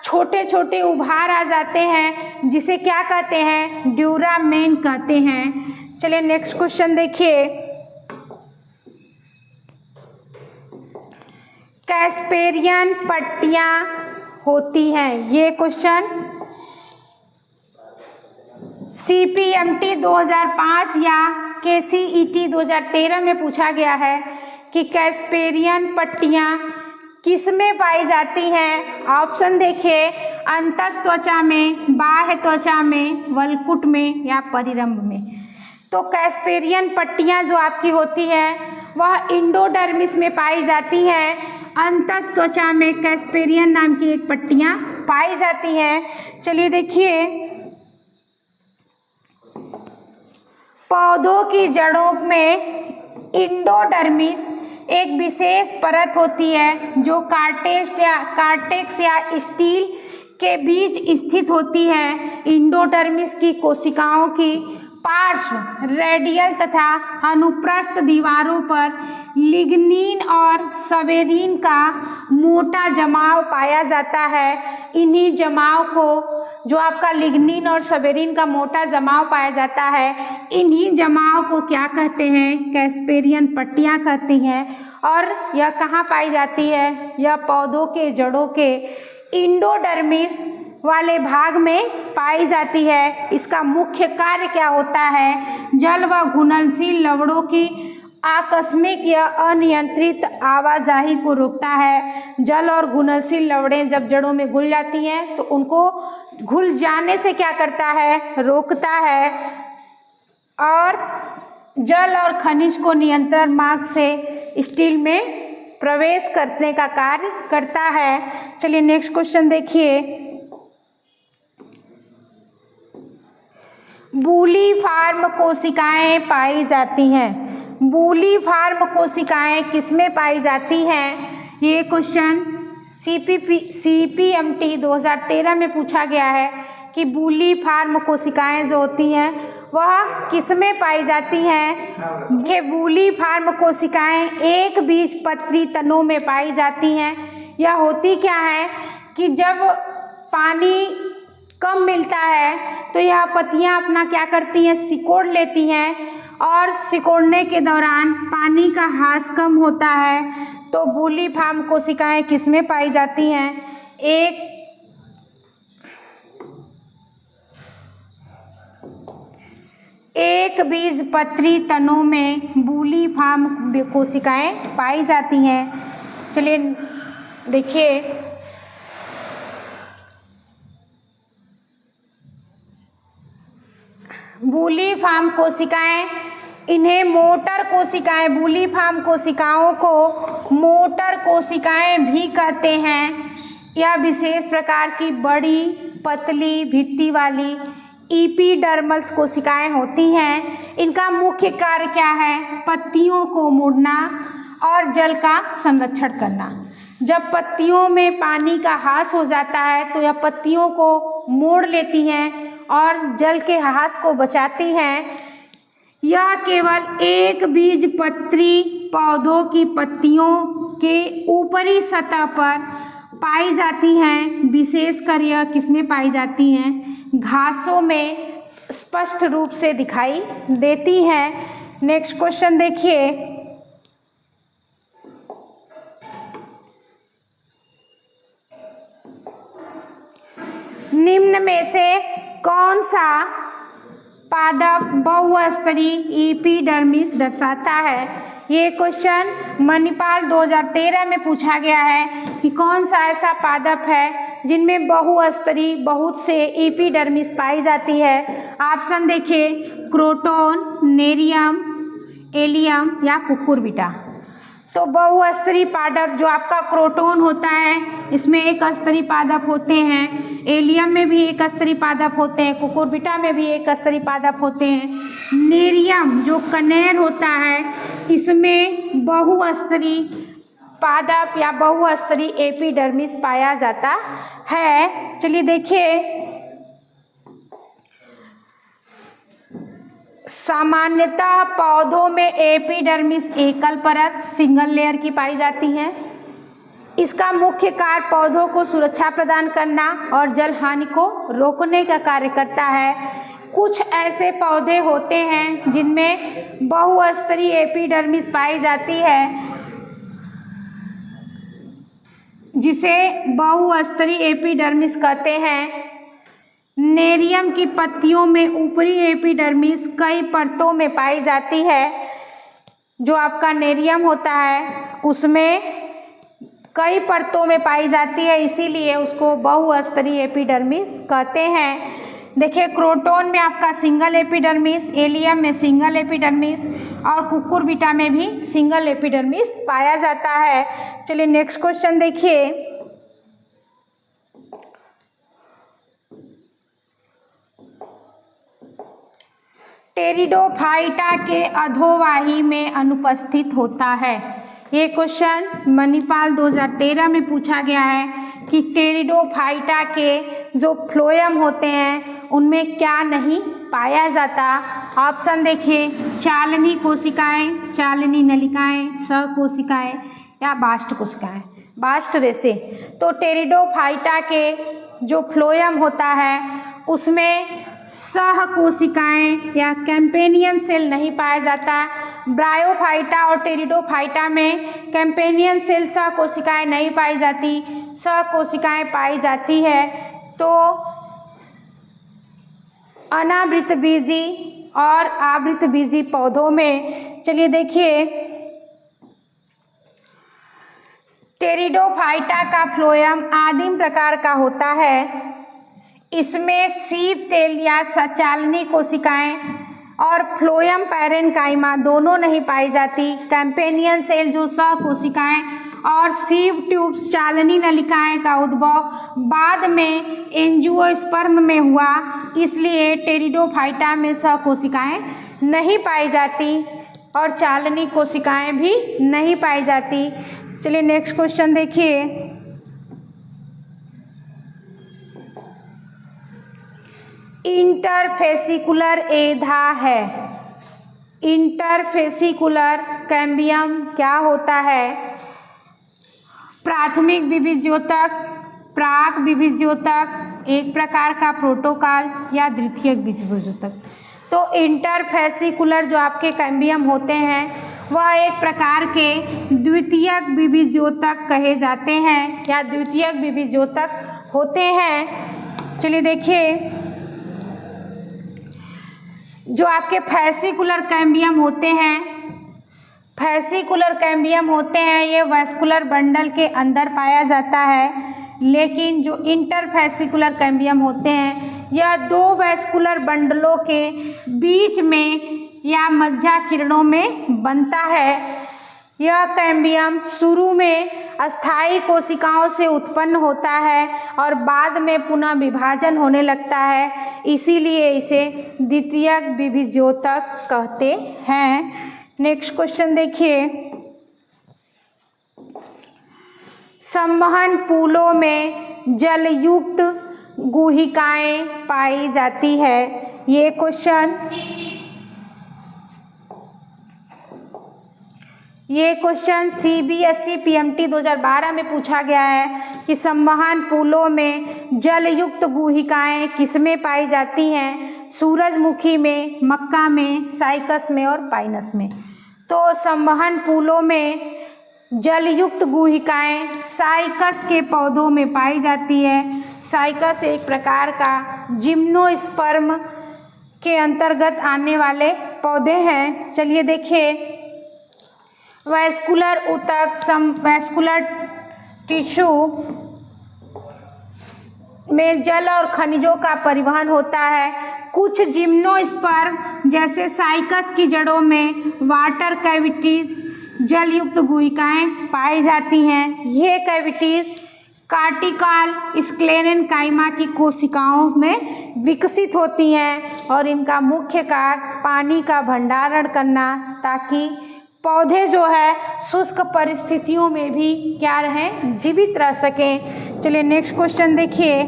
छोटे छोटे उभार आ जाते हैं, जिसे क्या कहते हैं? ड्यूरामेन कहते हैं। चलिए नेक्स्ट क्वेश्चन देखिए, कैस्पेरियन पट्टियां होती हैं। ये क्वेश्चन CPMT 2005 या KCET 2013 में पूछा गया है कि कैस्पेरियन पट्टियां किसमें पाई जाती हैं? ऑप्शन देखिए, अंतस त्वचा में, बाह्य त्वचा में, वलकुट में या परिरंभ में। तो कैस्पेरियन पट्टियां जो आपकी होती हैं वह इंडोडर्मिस में पाई जाती हैं। अंतस त्वचा में कैस्पेरियन नाम की एक पट्टियां पाई जाती हैं। चलिए देखिए, पौधों की जड़ों में इंडोडर्मिस एक विशेष परत होती है जो कार्टेक्स या स्टील के बीच स्थित होती है। इंडोडर्मिस की कोशिकाओं की पार्श्व, रेडियल तथा अनुप्रस्थ दीवारों पर लिग्निन और सवेरिन का मोटा जमाव पाया जाता है। इन्हीं जमाव को, जो आपका लिग्निन और सवेरिन का मोटा जमाव पाया जाता है, इन्हीं जमाव को क्या कहते हैं? कैस्पेरियन पट्टियां कहती हैं। और यह कहाँ पाई जाती है? यह पौधों के जड़ों के इंडोडर्मिस वाले भाग में पाई जाती है। इसका मुख्य कार्य क्या होता है? जल व घुलनशील लवणों की आकस्मिक या अनियंत्रित आवाजाही को रोकता है। जल और घुलनशील लवणें जब जड़ों में घुल जाती हैं तो उनको घुल जाने से क्या करता है? रोकता है। और जल और खनिज को नियंत्रण मार्ग से स्टील में प्रवेश करने का कार्य करता है। चलिए नेक्स्ट क्वेश्चन देखिए, बूलीफार्म कोशिकाएं पाई जाती हैं। बूलीफार्म कोशिकाएं किसमें पाई जाती हैं? ये क्वेश्चन CPMT 2013 में पूछा गया है कि बूलीफार्म कोशिकाएं जो होती हैं वह किसमें पाई जाती हैं? ये बूलीफार्म कोशिकाएं एक बीजपत्री तनों में पाई जाती हैं। यह होती क्या है कि जब पानी कम मिलता है तो यह पत्तियां अपना क्या करती हैं? सिकोड़ लेती हैं, और सिकोड़ने के दौरान पानी का ह्रास कम होता है। तो बूलीफार्म कोशिकाएं किसमें पाई जाती हैं? एक बीजपत्री तनों में बूलीफार्म कोशिकाएं पाई जाती हैं। चलिए देखिए, बूलीफार्म कोशिकाएं, इन्हें मोटर कोशिकाएं, बूलीफार्म कोशिकाओं को मोटर कोशिकाएं भी कहते हैं। यह विशेष प्रकार की बड़ी पतली भित्ति वाली एपिडर्मल कोशिकाएं होती हैं। इनका मुख्य कार्य क्या है? पत्तियों को मोड़ना और जल का संरक्षण करना। जब पत्तियों में पानी का ह्रास हो जाता है तो यह पत्तियों को मोड़ लेती हैं और जल के ह्रास को बचाती हैं। यह केवल एक बीजपत्री पौधों की पत्तियों के ऊपरी सतह पर पाई जाती हैं। विशेषकर यह किसमें पाई जाती हैं? घासों में स्पष्ट रूप से दिखाई देती हैं। नेक्स्ट क्वेश्चन देखिए, निम्न में से कौन सा पादप बहुस्तरीय एपिडर्मिस दर्शाता है? ये क्वेश्चन मणिपाल 2013 में पूछा गया है कि कौन सा ऐसा पादप है जिनमें बहुस्तरीय बहुत से एपिडर्मिस पाई जाती है। ऑप्शन देखिए, क्रोटोन, नेरियम, एलियम या कुकुरबिटा। तो बहुस्तरीय पादप जो आपका क्रोटोन होता है इसमें एक स्तरीय पादप होते हैं, एलियम में भी एक स्तरीय पादप होते हैं, कुकुरबिटा में भी एक स्तरीय पादप होते हैं। नेरियम जो कनेर होता है इसमें बहुस्तरीय पादप या बहुस्तरीय एपिडर्मिस पाया जाता है। चलिए देखिए, सामान्यतः पौधों में एपिडर्मिस एकल परत सिंगल लेयर की पाई जाती है। इसका मुख्य कार्य पौधों को सुरक्षा प्रदान करना और जल हानि को रोकने का कार्य करता है। कुछ ऐसे पौधे होते हैं जिनमें बहुस्तरीय एपिडर्मिस पाई जाती है जिसे बहुस्तरीय एपिडर्मिस कहते हैं। नेरियम की पत्तियों में ऊपरी एपिडर्मिस कई परतों में पाई जाती है। जो आपका नेरियम होता है उसमें कई परतों में पाई जाती है, इसीलिए उसको बहुस्तरीय एपिडर्मिस कहते हैं। देखिए, क्रोटोन में आपका सिंगल एपिडर्मिस, एलियम में सिंगल एपिडर्मिस और कुकुरबिटा में भी सिंगल एपिडर्मिस पाया जाता है। चलिए नेक्स्ट क्वेश्चन देखिए, टेरिडोफाइटा के अधोवाही में अनुपस्थित होता है। ये क्वेश्चन मणिपाल 2013 में पूछा गया है कि टेरिडोफाइटा के जो फ्लोएम होते हैं उनमें क्या नहीं पाया जाता। ऑप्शन देखिए, चालनी कोशिकाएं, चालनी नलिकाएं, सहकोशिकाएं या बास्ट कोशिकाएं, बास्ट रेशे। तो टेरिडोफाइटा के जो फ्लोएम होता है उसमें सह कोशिकाएं या कैंपेनियन सेल नहीं पाया जाता। ब्रायोफाइटा और टेरिडोफाइटा में कैंपेनियन सेल सह कोशिकाएं नहीं पाई जाती, सह कोशिकाएं पाई जाती है। तो अनावृतबीजी और आवृतबीजी पौधों में, चलिए देखिए, टेरिडोफाइटा का फ्लोएम आदिम प्रकार का होता है। इसमें सीप टेल या सचालनी कोशिकाएं और फ्लोएम पैरेन्काइमा दोनों नहीं पाई जाती। कैंपेनियन सेल जो सह कोशिकाएं और सीव ट्यूब्स चालनी नलिकाएं का उद्भव बाद में एंजियोस्पर्म में हुआ, इसलिए टेरिडोफाइटा में सह कोशिकाएं नहीं पाई जाती और चालनी कोशिकाएं भी नहीं पाई जाती। चलिए नेक्स्ट क्वेश्चन देखिए, इंटरफेसिकुलर एधा है। इंटरफेसिकुलर कैम्बियम क्या होता है? प्राथमिक विभिज्योतक, प्राक विभिज्योतक, एक प्रकार का प्रोटोकाल या द्वितीयक विभिज्योतक। तो इंटरफेसिकुलर जो आपके कैम्बियम होते हैं वह एक प्रकार के द्वितीयक विभिज्योतक कहे जाते हैं या द्वितीयक विभिज्योतक होते हैं। चलिए देखिए, जो आपके फैसिकुलर कैम्बियम होते हैं, फैसिकुलर कैम्बियम होते हैं ये वैस्कुलर बंडल के अंदर पाया जाता है, लेकिन जो इंटरफैसिकुलर कैम्बियम होते हैं यह दो वैस्कुलर बंडलों के बीच में या मज्जा किरणों में बनता है। यह कैम्बियम शुरू में अस्थायी कोशिकाओं से उत्पन्न होता है और बाद में पुनः विभाजन होने लगता है, इसीलिए इसे द्वितीयक विभिज्योतक कहते हैं। नेक्स्ट क्वेश्चन देखिए, संवहन पुलों में जलयुक्त गुहिकाएं पाई जाती है। ये क्वेश्चन CBSE PMT 2012 में पूछा गया है कि संवहन पुलों में जलयुक्त गुहिकाएं किसमें पाई जाती हैं? सूरजमुखी में, मक्का में, साइकस में और पाइनस में। तो संवहन पुलों में जलयुक्त गुहिकाएं साइकस के पौधों में पाई जाती है। साइकस एक प्रकार का जिम्नोस्पर्म के अंतर्गत आने वाले पौधे हैं। चलिए देखिए, वैस्कुलर ऊतक वैस्कुलर टिश्यू में जल और खनिजों का परिवहन होता है। कुछ जिम्नोस्पर्म जैसे साइकस की जड़ों में वाटर कैविटीज जलयुक्त गुहिकाएं पाई जाती हैं। ये कैविटीज कार्टिकल स्क्लेरेनकाइमा की कोशिकाओं में विकसित होती हैं और इनका मुख्य कार्य पानी का भंडारण करना, ताकि पौधे जो है शुष्क परिस्थितियों में भी क्या रहें, जीवित रह सकें। चलिए नेक्स्ट क्वेश्चन देखिए,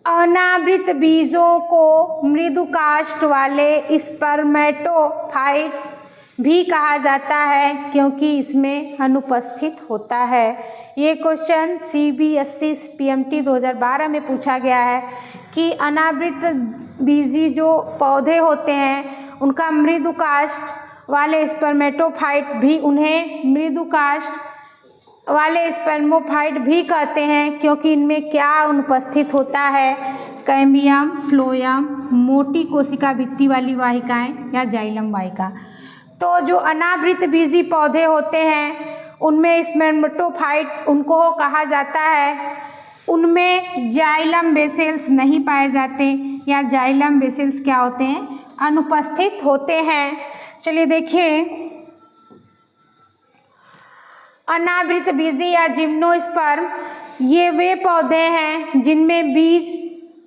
अनावृत बीजों को मृदुकाष्ठ वाले स्पर्मेटोफाइट्स भी कहा जाता है क्योंकि इसमें अनुपस्थित होता है। ये क्वेश्चन CBSE PMT 2012 में पूछा गया है कि अनावृत बीजी जो पौधे होते हैं उनका मृदुकाष्ठ वाले स्पर्मेटोफाइट भी, उन्हें मृदुकाष्ठ वाले स्पर्मोफाइट भी कहते हैं क्योंकि इनमें क्या अनुपस्थित होता है? कैम्बियम, फ्लोयम, मोटी कोशिका भित्ति वाली वाहिकाएं या जाइलम वाहिका। तो जो अनावृत बीजी पौधे होते हैं उनमें स्पर्मेटोफाइट उनको कहा जाता है। उनमें जाइलम बेसेल्स नहीं पाए जाते या जाइलम बेसेल्स क्या होते हैं? अनुपस्थित होते हैं। चलिए देखिए, अनावृत बीजी या जिम्नोस्पर्म ये वे पौधे हैं जिनमें बीज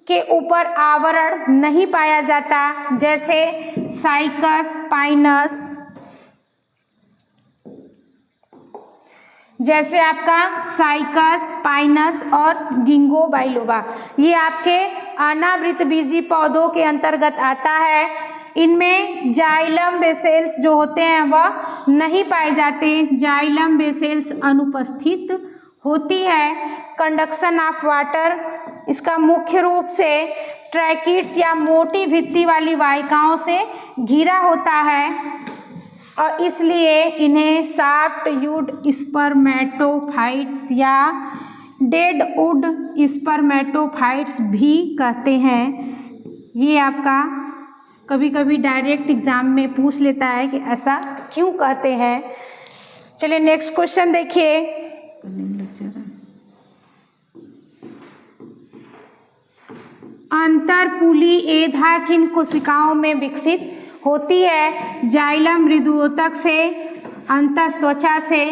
के ऊपर आवरण नहीं पाया जाता, जैसे साइकस, पाइनस, जैसे आपका साइकस, पाइनस और गिंगो बाइलोबा। ये आपके अनावृत बीजी पौधों के अंतर्गत आता है। इनमें जाइलम बेसेल्स जो होते हैं वह नहीं पाए जाते, जाइलम बेसेल्स अनुपस्थित होती है। कंडक्शन ऑफ वाटर इसका मुख्य रूप से ट्रैकिड्स या मोटी भित्ति वाली वाहिकाओं से घिरा होता है और इसलिए इन्हें सॉफ्टवुड स्पर्मेटोफाइट्स या डेडवुड स्पर्मेटोफाइट्स भी कहते हैं। ये आपका कभी कभी डायरेक्ट एग्जाम में पूछ लेता है कि ऐसा क्यों कहते हैं। चलिए नेक्स्ट क्वेश्चन देखिए, अंतरपुली एधा किन कोशिकाओं में विकसित होती है? जाइलम मृदुओतक से, अंतस्त्वचा से,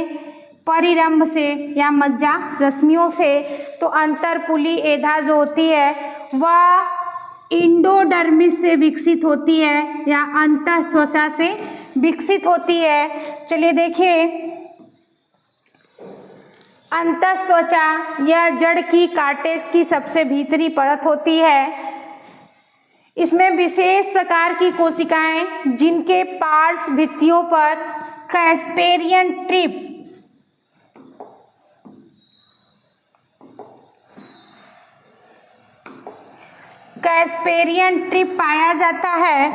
परिरंभ से या मज्जा रश्मियों से। तो अंतरपुली एधा जो होती है वह इंडोडर्मिस से विकसित होती है या अंतस्त्वचा से विकसित होती है। चलिए देखिए, अंतस्त्वचा यह जड़ की कार्टेक्स की सबसे भीतरी परत होती है। इसमें विशेष प्रकार की कोशिकाएं जिनके पार्श्व भित्तियों पर कैस्पेरियन ट्रिप पाया जाता है।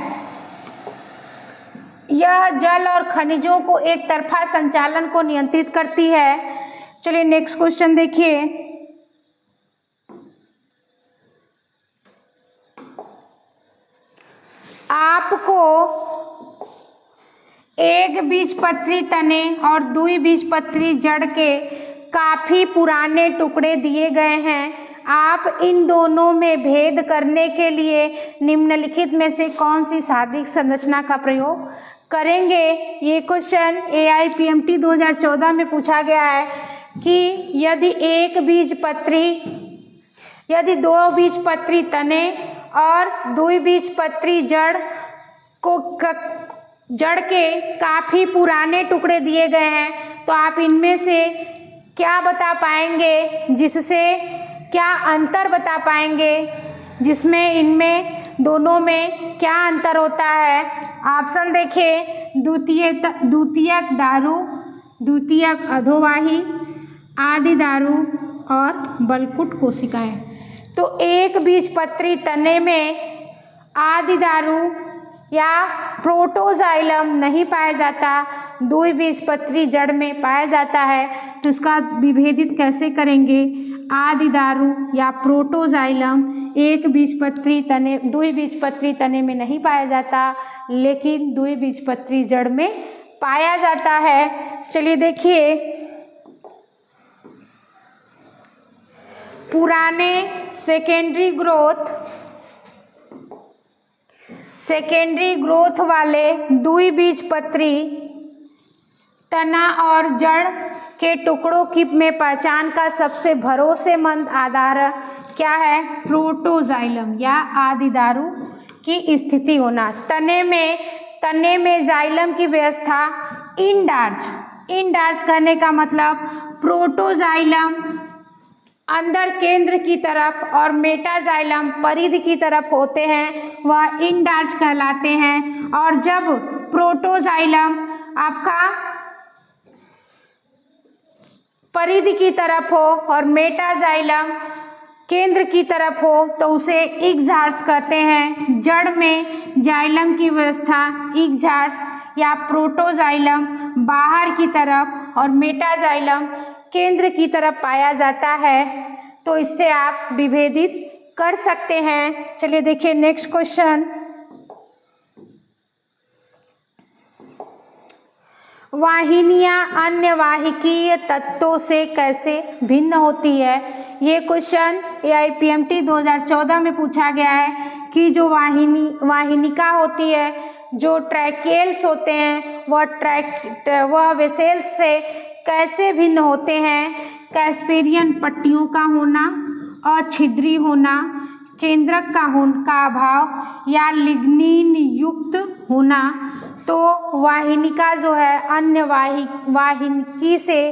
यह जल और खनिजों को एक तरफा संचालन को नियंत्रित करती है। चलिए नेक्स्ट क्वेश्चन देखिए, आपको एक बीजपत्री तने और द्विबीजपत्री जड़ के काफी पुराने टुकड़े दिए गए हैं। आप इन दोनों में भेद करने के लिए निम्नलिखित में से कौन सी शारीरिक संरचना का प्रयोग करेंगे। ये क्वेश्चन AIPMT 2014 में पूछा गया है कि यदि दो बीजपत्री तने और द्विबीजपत्री जड़ के काफ़ी पुराने टुकड़े दिए गए हैं तो आप इनमें से क्या बता पाएंगे, जिससे क्या अंतर बता पाएंगे, जिसमें इनमें दोनों में क्या अंतर होता है। ऑप्शन देखिए, द्वितीयक दारू, द्वितीयक अधोवाही, आदि दारू और बलकुट कोशिकाएं। तो एक बीजपत्री तने में आदि दारू या प्रोटोजाइलम नहीं पाया जाता, द्विबीजपत्री जड़ में पाया जाता है। तो इसका विभेदित कैसे करेंगे, आदि दारू या प्रोटोजाइलम एक बीजपत्री तने द्विबीजपत्री तने में नहीं पाया जाता, लेकिन द्विबीजपत्री जड़ में पाया जाता है। चलिए देखिए, पुराने सेकेंडरी ग्रोथ वाले द्विबीजपत्री तना और जड़ के टुकड़ों की में पहचान का सबसे भरोसेमंद आधार क्या है, प्रोटोजाइलम या आदि दारू की स्थिति होना। तने में जाइलम की व्यवस्था इंडार्च कहने का मतलब प्रोटोजाइलम अंदर केंद्र की तरफ और मेटाजाइलम परिधि की तरफ होते हैं, वह इंडार्च कहलाते हैं। और जब प्रोटोजाइलम आपका परिधि की तरफ हो और मेटाजाइलम केंद्र की तरफ हो तो उसे इक्झार्स कहते हैं। जड़ में जाइलम की व्यवस्था इक्झार्स या प्रोटोजाइलम बाहर की तरफ और मेटाजाइलम केंद्र की तरफ पाया जाता है। तो इससे आप विभेदित कर सकते हैं। चलिए देखिए नेक्स्ट क्वेश्चन, वाहिनियां अन्य वाहिकीय तत्वों से कैसे भिन्न होती है। ये क्वेश्चन AIPMT 2014 में पूछा गया है कि जो वाहिनिका होती है, जो ट्रैकेल्स होते हैं, वह वेसेल्स से कैसे भिन्न होते हैं। कैस्पेरियन पट्टियों का होना, अछिद्री होना, केंद्रक का अभाव या लिग्निन युक्त होना। तो वाहिनिका जो है अन्य वाहिनी से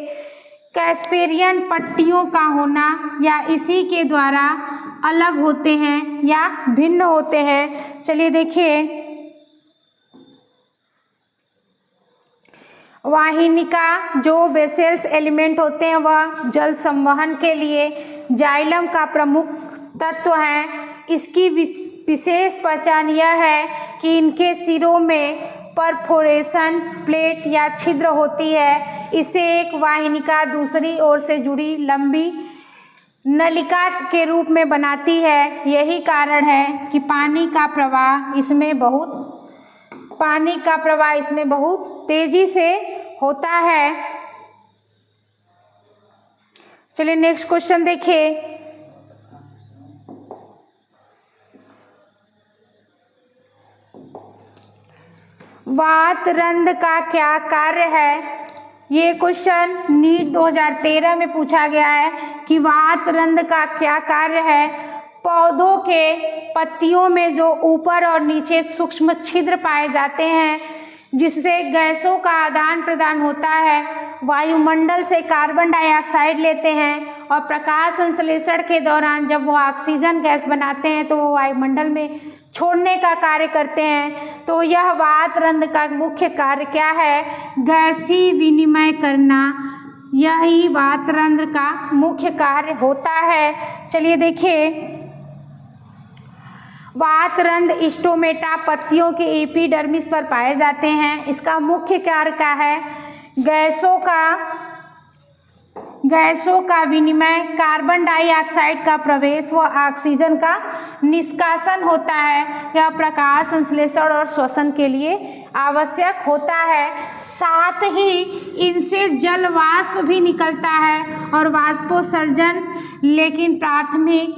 कैस्पेरियन पट्टियों का होना या इसी के द्वारा अलग होते हैं या भिन्न होते हैं। चलिए देखिए, वाहिनिका जो बेसेल्स एलिमेंट होते हैं वह जल संवहन के लिए जाइलम का प्रमुख तत्व है। इसकी विशेष पहचान यह है कि इनके सिरों में परफोरेशन प्लेट या छिद्र होती है। इसे एक वाहिनिका दूसरी ओर से जुड़ी लंबी नलिका के रूप में बनाती है। यही कारण है कि पानी का प्रवाह इसमें बहुत तेजी से होता है। चलिए नेक्स्ट क्वेश्चन देखिए, वातरंध का क्या कार्य है। ये क्वेश्चन नीट 2013 में पूछा गया है कि वातरंध का क्या कार्य है। पौधों के पत्तियों में जो ऊपर और नीचे सूक्ष्म छिद्र पाए जाते हैं, जिससे गैसों का आदान प्रदान होता है। वायुमंडल से कार्बन डाइऑक्साइड लेते हैं और प्रकाश संश्लेषण के दौरान जब वो ऑक्सीजन गैस बनाते हैं तो वो वायुमंडल में छोड़ने का कार्य करते हैं। तो यह वातरंध का मुख्य कार्य क्या है, गैसीय विनिमय करना। यही वातरंध का मुख्य कार्य होता है। चलिए देखिए, वातरंध स्टोमेटा पत्तियों के एपिडर्मिस पर पाए जाते हैं। इसका मुख्य कार्य क्या है, गैसों का विनिमय, कार्बन डाइऑक्साइड का प्रवेश व ऑक्सीजन का निष्कासन होता है। यह प्रकाश संश्लेषण और श्वसन के लिए आवश्यक होता है। साथ ही इनसे जल वाष्प भी निकलता है और वाष्पोत्सर्जन, लेकिन प्राथमिक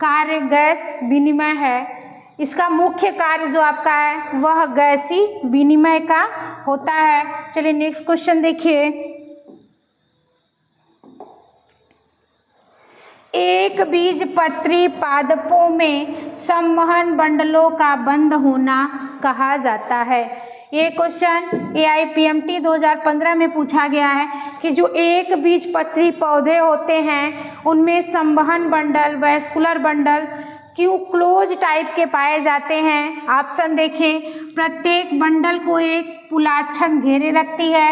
कार्य गैस विनिमय है। इसका मुख्य कार्य जो आपका है वह गैसीय विनिमय का होता है। चलिए नेक्स्ट क्वेश्चन देखिए। एक बीजपत्री पादपों में संवहन बंडलों का बंद होना कहा जाता है। ये क्वेश्चन AIPMT 2015 में पूछा गया है कि जो एक बीजपत्री पौधे होते हैं उनमें संवहन बंडल, वैस्कुलर बंडल क्यों क्लोज टाइप के पाए जाते हैं। ऑप्शन देखें, प्रत्येक बंडल को एक पुलाच्छद घेरे रखती है,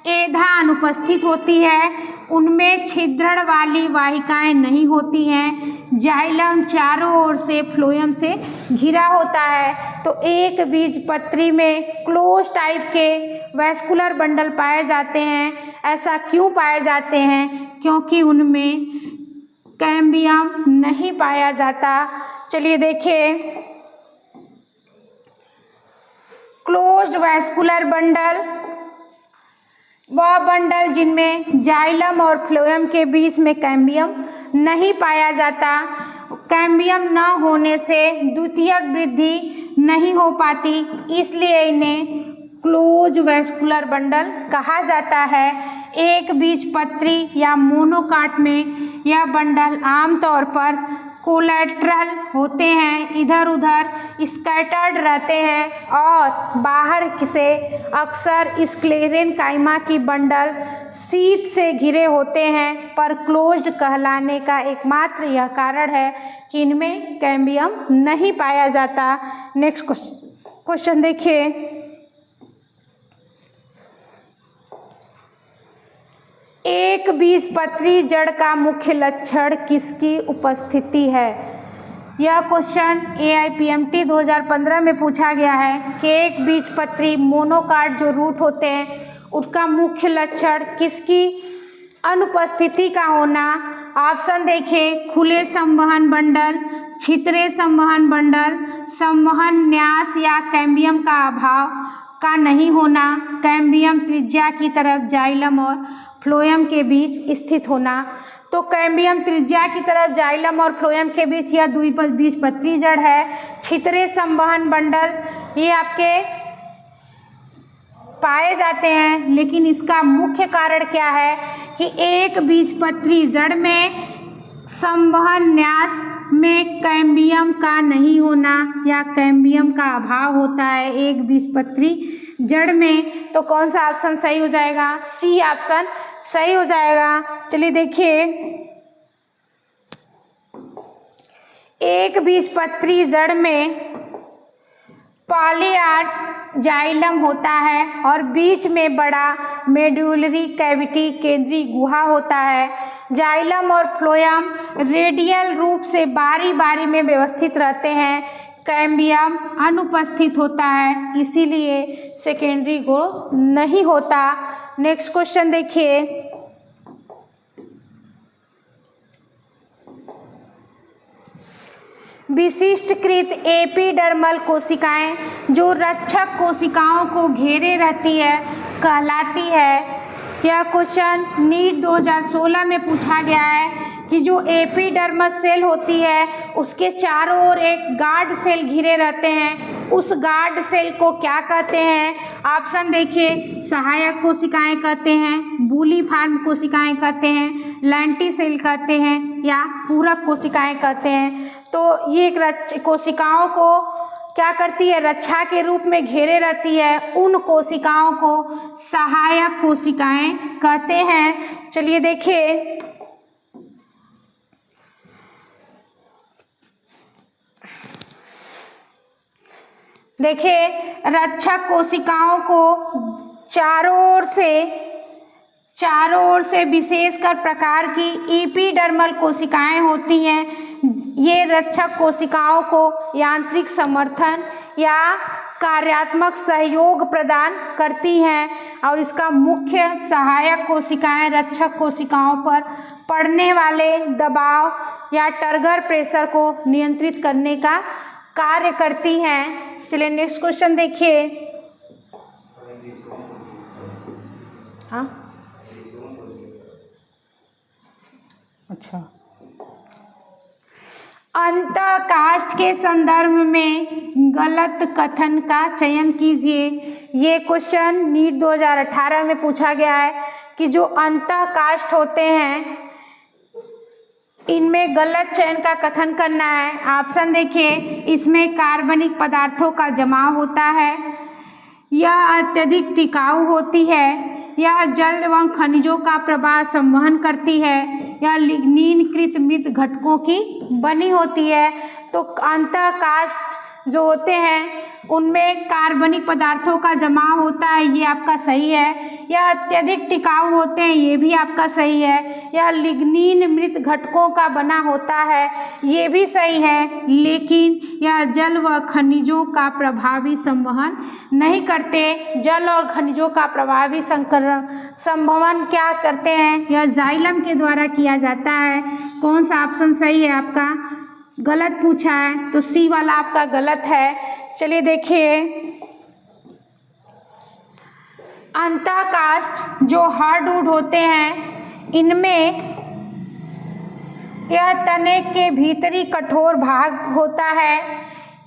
एधा अनुपस्थित होती है, उनमें छिद्रण वाली वाहिकाएं नहीं होती हैं, जाइलम चारों ओर से फ्लोएम से घिरा होता है। तो एक बीजपत्री में क्लोज टाइप के वैस्कुलर बंडल पाए जाते हैं। ऐसा क्यों पाए जाते हैं? क्योंकि उनमें कैम्बियम नहीं पाया जाता। चलिए देखिए, क्लोज्ड वैस्कुलर बंडल वह बंडल जिनमें जाइलम और फ्लोएम के बीच में कैम्बियम नहीं पाया जाता। कैम्बियम न होने से द्वितीयक वृद्धि नहीं हो पाती, इसलिए इन्हें क्लोज वैस्कुलर बंडल कहा जाता है। एक बीजपत्री या मोनोकाट में यह बंडल आमतौर पर कोलैटरल होते हैं, इधर उधर स्कैटर्ड रहते हैं और बाहर से अक्सर स्क्लेरेनकाइमा की बंडल शीत से घिरे होते हैं, पर क्लोज्ड कहलाने का एकमात्र यह कारण है कि इनमें कैम्बियम नहीं पाया जाता। नेक्स्ट क्वेश्चन देखिए। एक बीजपत्री जड़ का मुख्य लक्षण किसकी उपस्थिति है? यह क्वेश्चन AIPMT 2015 में पूछा गया है कि एक बीजपत्री मोनोकाट जो रूट होते हैं उनका मुख्य लक्षण किसकी अनुपस्थिति का होना। ऑप्शन देखें, खुले संवहन बंडल, छितरे संवहन बंडल, संवहन न्यास या कैम्बियम का अभाव का नहीं होना, कैम्बियम त्रिज्या की तरफ जाइलम और फ्लोएम के बीच स्थित होना। तो कैम्बियम त्रिज्या की तरफ जाइलम और फ्लोएम के बीच यह द्विबीजपत्री जड़ है। छितरे संवहन बंडल ये आपके पाए जाते हैं, लेकिन इसका मुख्य कारण क्या है कि एक बीजपत्री जड़ में संवहन न्यास में कैम्बियम का नहीं होना या कैम्बियम का अभाव होता है एक बीजपत्री जड़ में। तो कौन सा ऑप्शन सही हो जाएगा? सी ऑप्शन सही हो जाएगा। चलिए देखिए, एक बीजपत्री जड़ में पॉलीआर्च जाइलम होता है और बीच में बड़ा मेड्यूलरी कैविटी केंद्रीय गुहा होता है। जाइलम और फ्लोएम रेडियल रूप से बारी बारी में व्यवस्थित रहते हैं। कैम्बियम अनुपस्थित होता है, इसीलिए सेकेंडरी ग्रोथ नहीं होता। नेक्स्ट क्वेश्चन देखिए। विशिष्टकृत एपिडर्मल कोशिकाएं जो रक्षक कोशिकाओं को घेरे रहती है कहलाती है। यह क्वेश्चन नीट 2016 में पूछा गया है कि जो एपिडर्मल सेल होती है उसके चारों ओर एक गार्ड सेल घिरे रहते हैं, उस गार्ड सेल को क्या कहते हैं? ऑप्शन देखिए, सहायक कोशिकाएं कहते हैं, बूली फार्म कोशिकाएं कहते हैं, लैंटी सेल कहते हैं या पूरक कोशिकाएं कहते हैं। तो ये एक कोशिकाओं को क्या करती है? रक्षा के रूप में घेरे रहती है। उन कोशिकाओं को सहायक कोशिकाएं कहते हैं। चलिए देखिए, देखिए रक्षक कोशिकाओं को चारों ओर से विशेषकर प्रकार की एपिडर्मल कोशिकाएं होती हैं। ये रक्षक कोशिकाओं को यांत्रिक समर्थन या कार्यात्मक सहयोग प्रदान करती हैं और इसका मुख्य सहायक कोशिकाएं रक्षक कोशिकाओं पर पड़ने वाले दबाव या टर्गर प्रेशर को नियंत्रित करने का कार्य करती हैं। चलिए नेक्स्ट क्वेश्चन देखिए। हाँ, अच्छा। अंतःकाष्ठ के संदर्भ में गलत कथन का चयन कीजिए। ये क्वेश्चन नीट 2018 में पूछा गया है कि जो अंतःकाष्ठ होते हैं इनमें गलत चयन का कथन करना है। ऑप्शन देखिए, इसमें कार्बनिक पदार्थों का जमाव होता है, यह अत्यधिक टिकाऊ होती है, यह जल एवं खनिजों का प्रवाह संवहन करती है, यह लिग्निनकृत मृत घटकों की बनी होती है। तो अंतःकाष्ठ जो होते हैं उनमें कार्बनिक पदार्थों का जमाव होता है, ये आपका सही है। यह अत्यधिक टिकाऊ होते हैं, ये भी आपका सही है। यह लिग्निन मृत घटकों का बना होता है, ये भी सही है। लेकिन यह जल व खनिजों का प्रभावी संवहन नहीं करते। जल और खनिजों का प्रभावी संवहन क्या करते हैं? यह जाइलम के द्वारा किया जाता है। कौन सा ऑप्शन सही है आपका? गलत पूछा है, तो सी वाला आपका गलत है। चलिए देखिए, अंतःकाष्ठ जो हार्डवुड होते हैं इनमें यह तने के भीतरी कठोर भाग होता है।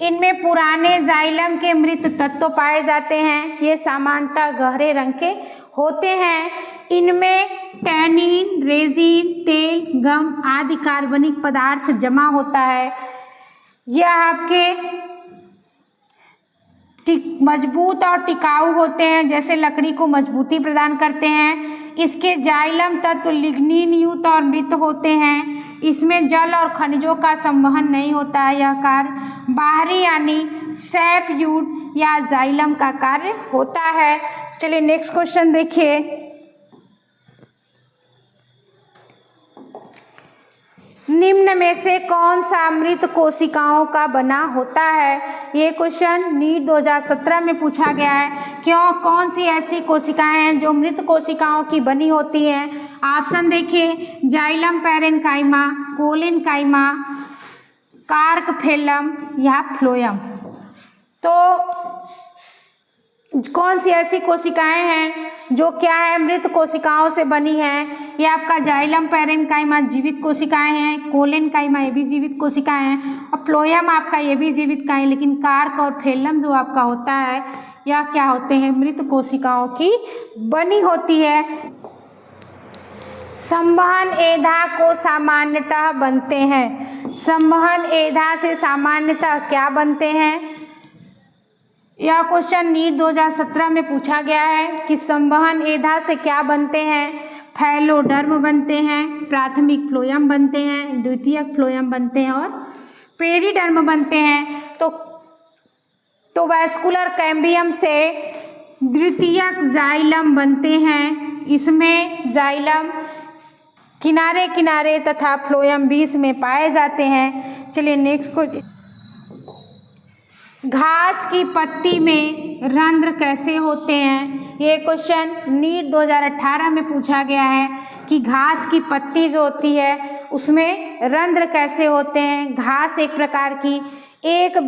इनमें पुराने जाइलम के मृत तत्व पाए जाते हैं, ये सामान्यतः गहरे रंग के होते हैं। इनमें टैनिन, रेजिन, तेल, गम आदि कार्बनिक पदार्थ जमा होता है। यह आपके मजबूत और टिकाऊ होते हैं, जैसे लकड़ी को मजबूती प्रदान करते हैं। इसके जाइलम तत्व लिग्निन युक्त और मृत होते हैं। इसमें जल और खनिजों का संवहन नहीं होता है। यह कार्य बाहरी यानी सैप युक्त या जाइलम का कार्य होता है। चलिए नेक्स्ट क्वेश्चन देखिए। निम्न में से कौन सा मृत कोशिकाओं का बना होता है? ये क्वेश्चन नीट 2017 में पूछा गया है। क्यों, कौन सी ऐसी कोशिकाएं हैं जो मृत कोशिकाओं की बनी होती हैं? ऑप्शन देखिए, जाइलम पैरेन्काइमा, कोलेनकाइमा, कार्कफेलम या फ्लोएम। तो कौन सी ऐसी कोशिकाएं हैं जो क्या है, मृत कोशिकाओं से बनी हैं? ये आपका जाइलम पैरेन्काइमा जीवित कोशिकाएं हैं, कोलेनकाइमा ये भी जीवित कोशिकाएं हैं, और फ्लोएम आपका ये भी जीवित का है। लेकिन कार्क और फेलम जो आपका होता है यह क्या होते हैं, मृत कोशिकाओं की बनी होती है। संवहन एधा को सामान्यतः बनते हैं। संवहन एधा से सामान्यतः क्या बनते हैं? यह क्वेश्चन नीट 2017 में पूछा गया है कि संवहन एधा से क्या बनते हैं। फैलोडर्म बनते हैं, प्राथमिक फ्लोएम बनते हैं, द्वितीयक फ्लोएम बनते हैं और पेरिडर्म बनते हैं। तो वैस्कुलर कैम्बियम से द्वितीयक जाइलम बनते हैं। इसमें जाइलम किनारे किनारे तथा फ्लोएम बीच में पाए जाते हैं। चलिए नेक्स्ट क्वेश्चन। घास की पत्ती में रंध्र कैसे होते हैं? ये क्वेश्चन नीट 2018 में पूछा गया है कि घास की पत्ती जो होती है उसमें रंध्र कैसे होते हैं। घास एक प्रकार की एक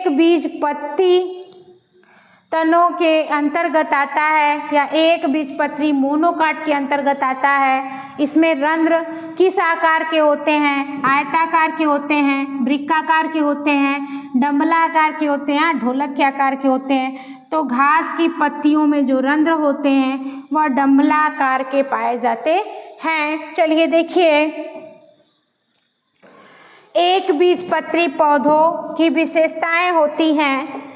बीजपत्री तनों के अंतर्गत आता है या एक बीजपत्री मोनोकाट के अंतर्गत आता है। इसमें रंध्र किस आकार के होते हैं? आयताकार के होते हैं, वृक्काकार के होते हैं, डंबलाकार के होते हैं, ढोलक के आकार के होते हैं। तो घास की पत्तियों में जो रंध्र होते हैं वह डंबलाकार के पाए जाते हैं। चलिए देखिए, एक बीजपत्री पौधों की विशेषताएं होती हैं।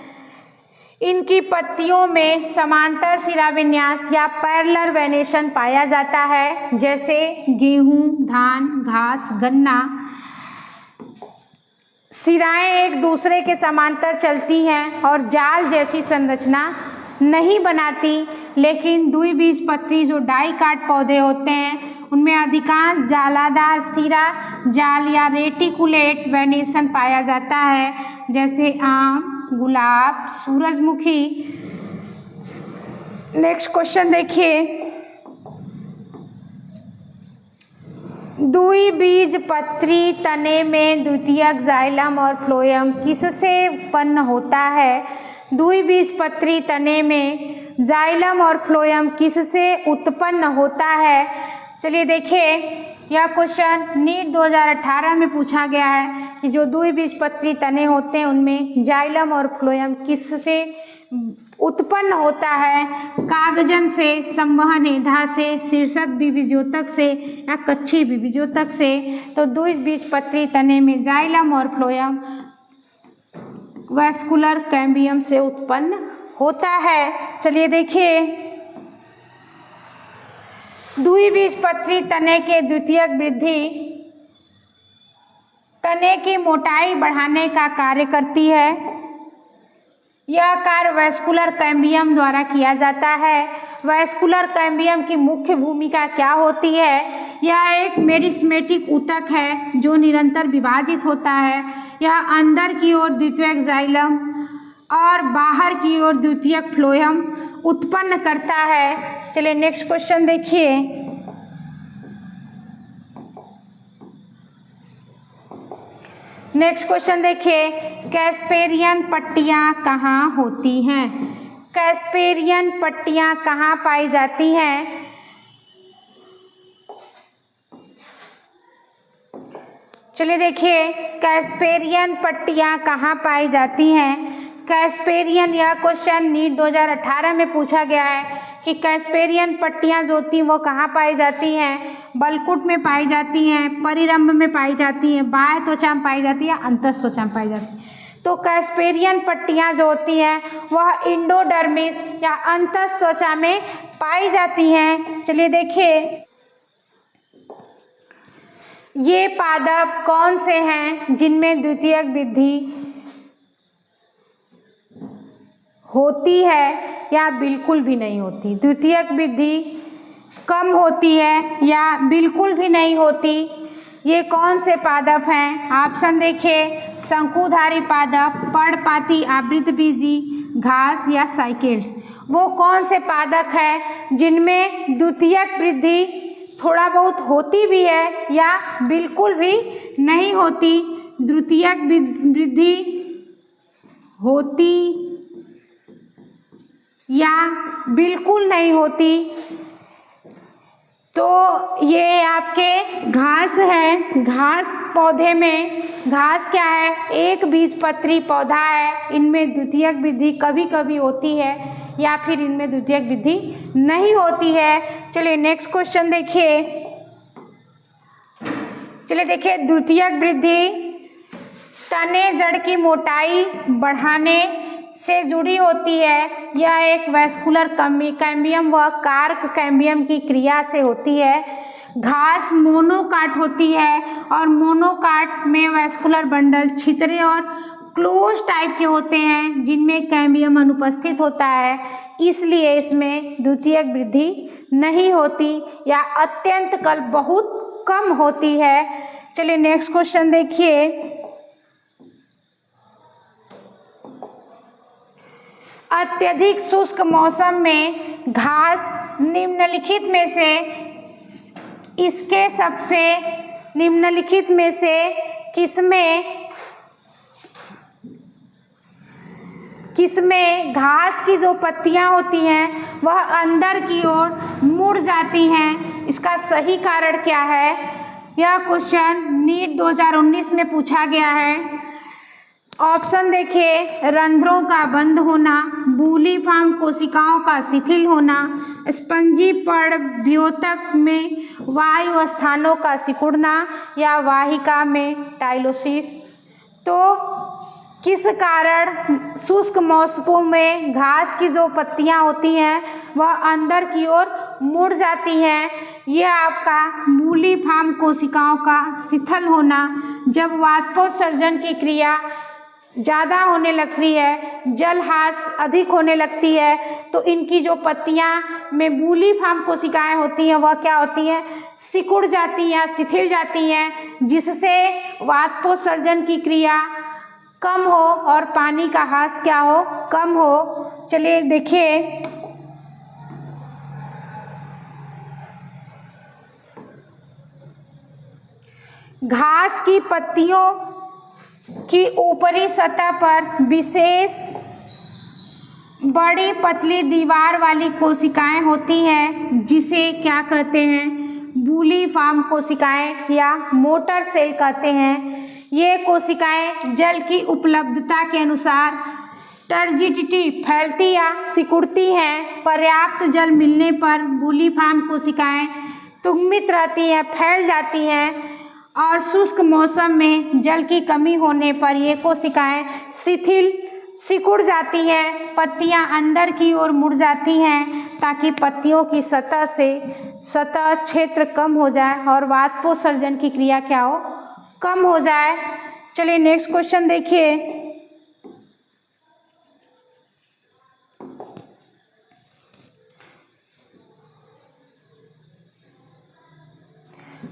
इनकी पत्तियों में समांतर शिराविन्यास या पैरेलल वेनेशन पाया जाता है, जैसे गेहूं, धान, घास, गन्ना। शिराएं एक दूसरे के समांतर चलती हैं और जाल जैसी संरचना नहीं बनाती। लेकिन द्विबीजपत्री जो डाइकाट पौधे होते हैं उनमें अधिकांश जालादार शिरा जाल या रेटिकुलेट वेनेशन पाया जाता है, जैसे आम, गुलाब, सूरजमुखी। नेक्स्ट क्वेश्चन देखिए। द्विबीजपत्री तने में द्वितीयक जाइलम और फ्लोएम किससे उत्पन्न होता है? द्विबीजपत्री तने में जाइलम और फ्लोएम किससे उत्पन्न होता है? चलिए देखिए, यह क्वेश्चन नीट 2018 में पूछा गया है कि जो द्विबीजपत्री तने होते हैं उनमें जाइलम और फ्लोएम किससे उत्पन्न होता है? कागजन से, संवहनेधा से, शीर्षक बीजोतक से या कक्षीय बीजोतक से। तो द्विबीजपत्री तने में जाइलम और फ्लोएम वैस्कुलर कैम्बियम से उत्पन्न होता है। चलिए देखिए, द्विबीजपत्री तने के द्वितीयक वृद्धि तने की मोटाई बढ़ाने का कार्य करती है। यह कार्य वैस्कुलर कैम्बियम द्वारा किया जाता है। वैस्कुलर कैम्बियम की मुख्य भूमिका क्या होती है? यह एक मेरिस्मेटिक ऊतक है जो निरंतर विभाजित होता है। यह अंदर की ओर द्वितीयक जाइलम और बाहर की ओर द्वितीयक फ्लोएम उत्पन्न करता है। चलिए नेक्स्ट क्वेश्चन देखिए। नेक्स्ट क्वेश्चन देखिए, कैस्पेरियन पट्टियाँ कहाँ होती हैं? कैस्पेरियन पट्टियाँ कहाँ पाई जाती हैं? चलिए देखिए, कैस्पेरियन पट्टियाँ कहाँ पाई जाती हैं? कैस्पेरियन, यह क्वेश्चन नीट 2018 में पूछा गया है कि कैस्पेरियन पट्टियाँ जो होती हैं वो कहाँ पाई जाती हैं? बलकुट में पाई जाती हैं, परिरंभ में पाई जाती हैं, बाह्य त्वचा में पाई जाती है, अंतस्थ त्वचा में पाई जाती है। तो कैस्पेरियन पट्टियाँ जो होती हैं वह इंडोडर्मिस या अंतस्थ त्वचा में पाई जाती हैं। चलिए देखिए, ये पादप कौन से हैं जिनमें द्वितीयक वृद्धि होती है या बिल्कुल भी नहीं होती? द्वितीयक वृद्धि कम होती है या बिल्कुल भी नहीं होती? ये कौन से पादप हैं? ऑप्शन देखिए, शंकुधारी पादप, पर्णपाती आवृतबीजी, घास या साइकेड्स। वो कौन से पादप हैं जिनमें द्वितीयक वृद्धि थोड़ा बहुत होती भी है या बिल्कुल भी नहीं होती? द्वितीयक वृद्धि होती या बिल्कुल नहीं होती? तो ये आपके घास है। घास पौधे में, घास क्या है? एक बीजपत्री पौधा है। इनमें द्वितीयक वृद्धि कभी कभी होती है या फिर इनमें द्वितीयक वृद्धि नहीं होती है। चलिए नेक्स्ट क्वेश्चन देखिए। चलिए देखिए, द्वितीयक वृद्धि तने जड़ की मोटाई बढ़ाने से जुड़ी होती है। यह एक वैस्कुलर कैम्बियम व कार्क कैम्बियम की क्रिया से होती है। घास मोनोकाट होती है और मोनोकाट में वैस्कुलर बंडल छितरे और क्लोज टाइप के होते हैं जिनमें कैम्बियम अनुपस्थित होता है, इसलिए इसमें द्वितीयक वृद्धि नहीं होती या अत्यंत बहुत कम होती है। चलिए नेक्स्ट क्वेश्चन देखिए। अत्यधिक शुष्क मौसम में घास निम्नलिखित में से किसमें घास की जो पत्तियां होती हैं वह अंदर की ओर मुड़ जाती हैं? इसका सही कारण क्या है? यह क्वेश्चन नीट 2019 में पूछा गया है। ऑप्शन देखिए, रंध्रों का बंद होना, बूलीफॉर्म कोशिकाओं का शिथिल होना, स्पंजी पर्णव्योतक में वायु स्थानों का सिकुड़ना या वाहिका में टाइलोसिस। तो किस कारण शुष्क मौसमों में घास की जो पत्तियां होती हैं वह अंदर की ओर मुड़ जाती हैं? यह आपका बूलीफॉर्म कोशिकाओं का शिथिल होना। जब वाष्पोत्सर्जन की क्रिया ज़्यादा होने लगती है, जलहास अधिक होने लगती है, तो इनकी जो पत्तियां में बूलीफॉर्म कोशिकाएं होती हैं वह क्या होती हैं? सिकुड़ जाती हैं, शिथिल जाती हैं, जिससे वाष्पोत्सर्जन की क्रिया कम हो और पानी का ह्रास क्या हो? कम हो। चलिए देखिए, घास की पत्तियों की ऊपरी सतह पर विशेष बड़ी पतली दीवार वाली कोशिकाएं होती हैं जिसे क्या कहते हैं? बूलीफॉर्म कोशिकाएं या मोटर सेल कहते हैं। ये कोशिकाएं जल की उपलब्धता के अनुसार टर्जिडिटी फैलती या सिकुड़ती हैं। पर्याप्त जल मिलने पर बूलीफॉर्म कोशिकाएं तुगमित रहती हैं, फैल जाती हैं और शुष्क मौसम में जल की कमी होने पर ये कोशिकाएं शिथिल सिकुड़ जाती हैं। पत्तियां अंदर की ओर मुड़ जाती हैं ताकि पत्तियों की सतह क्षेत्र कम हो जाए और वाष्पोत्सर्जन की क्रिया क्या हो, कम हो जाए। चलिए नेक्स्ट क्वेश्चन देखिए।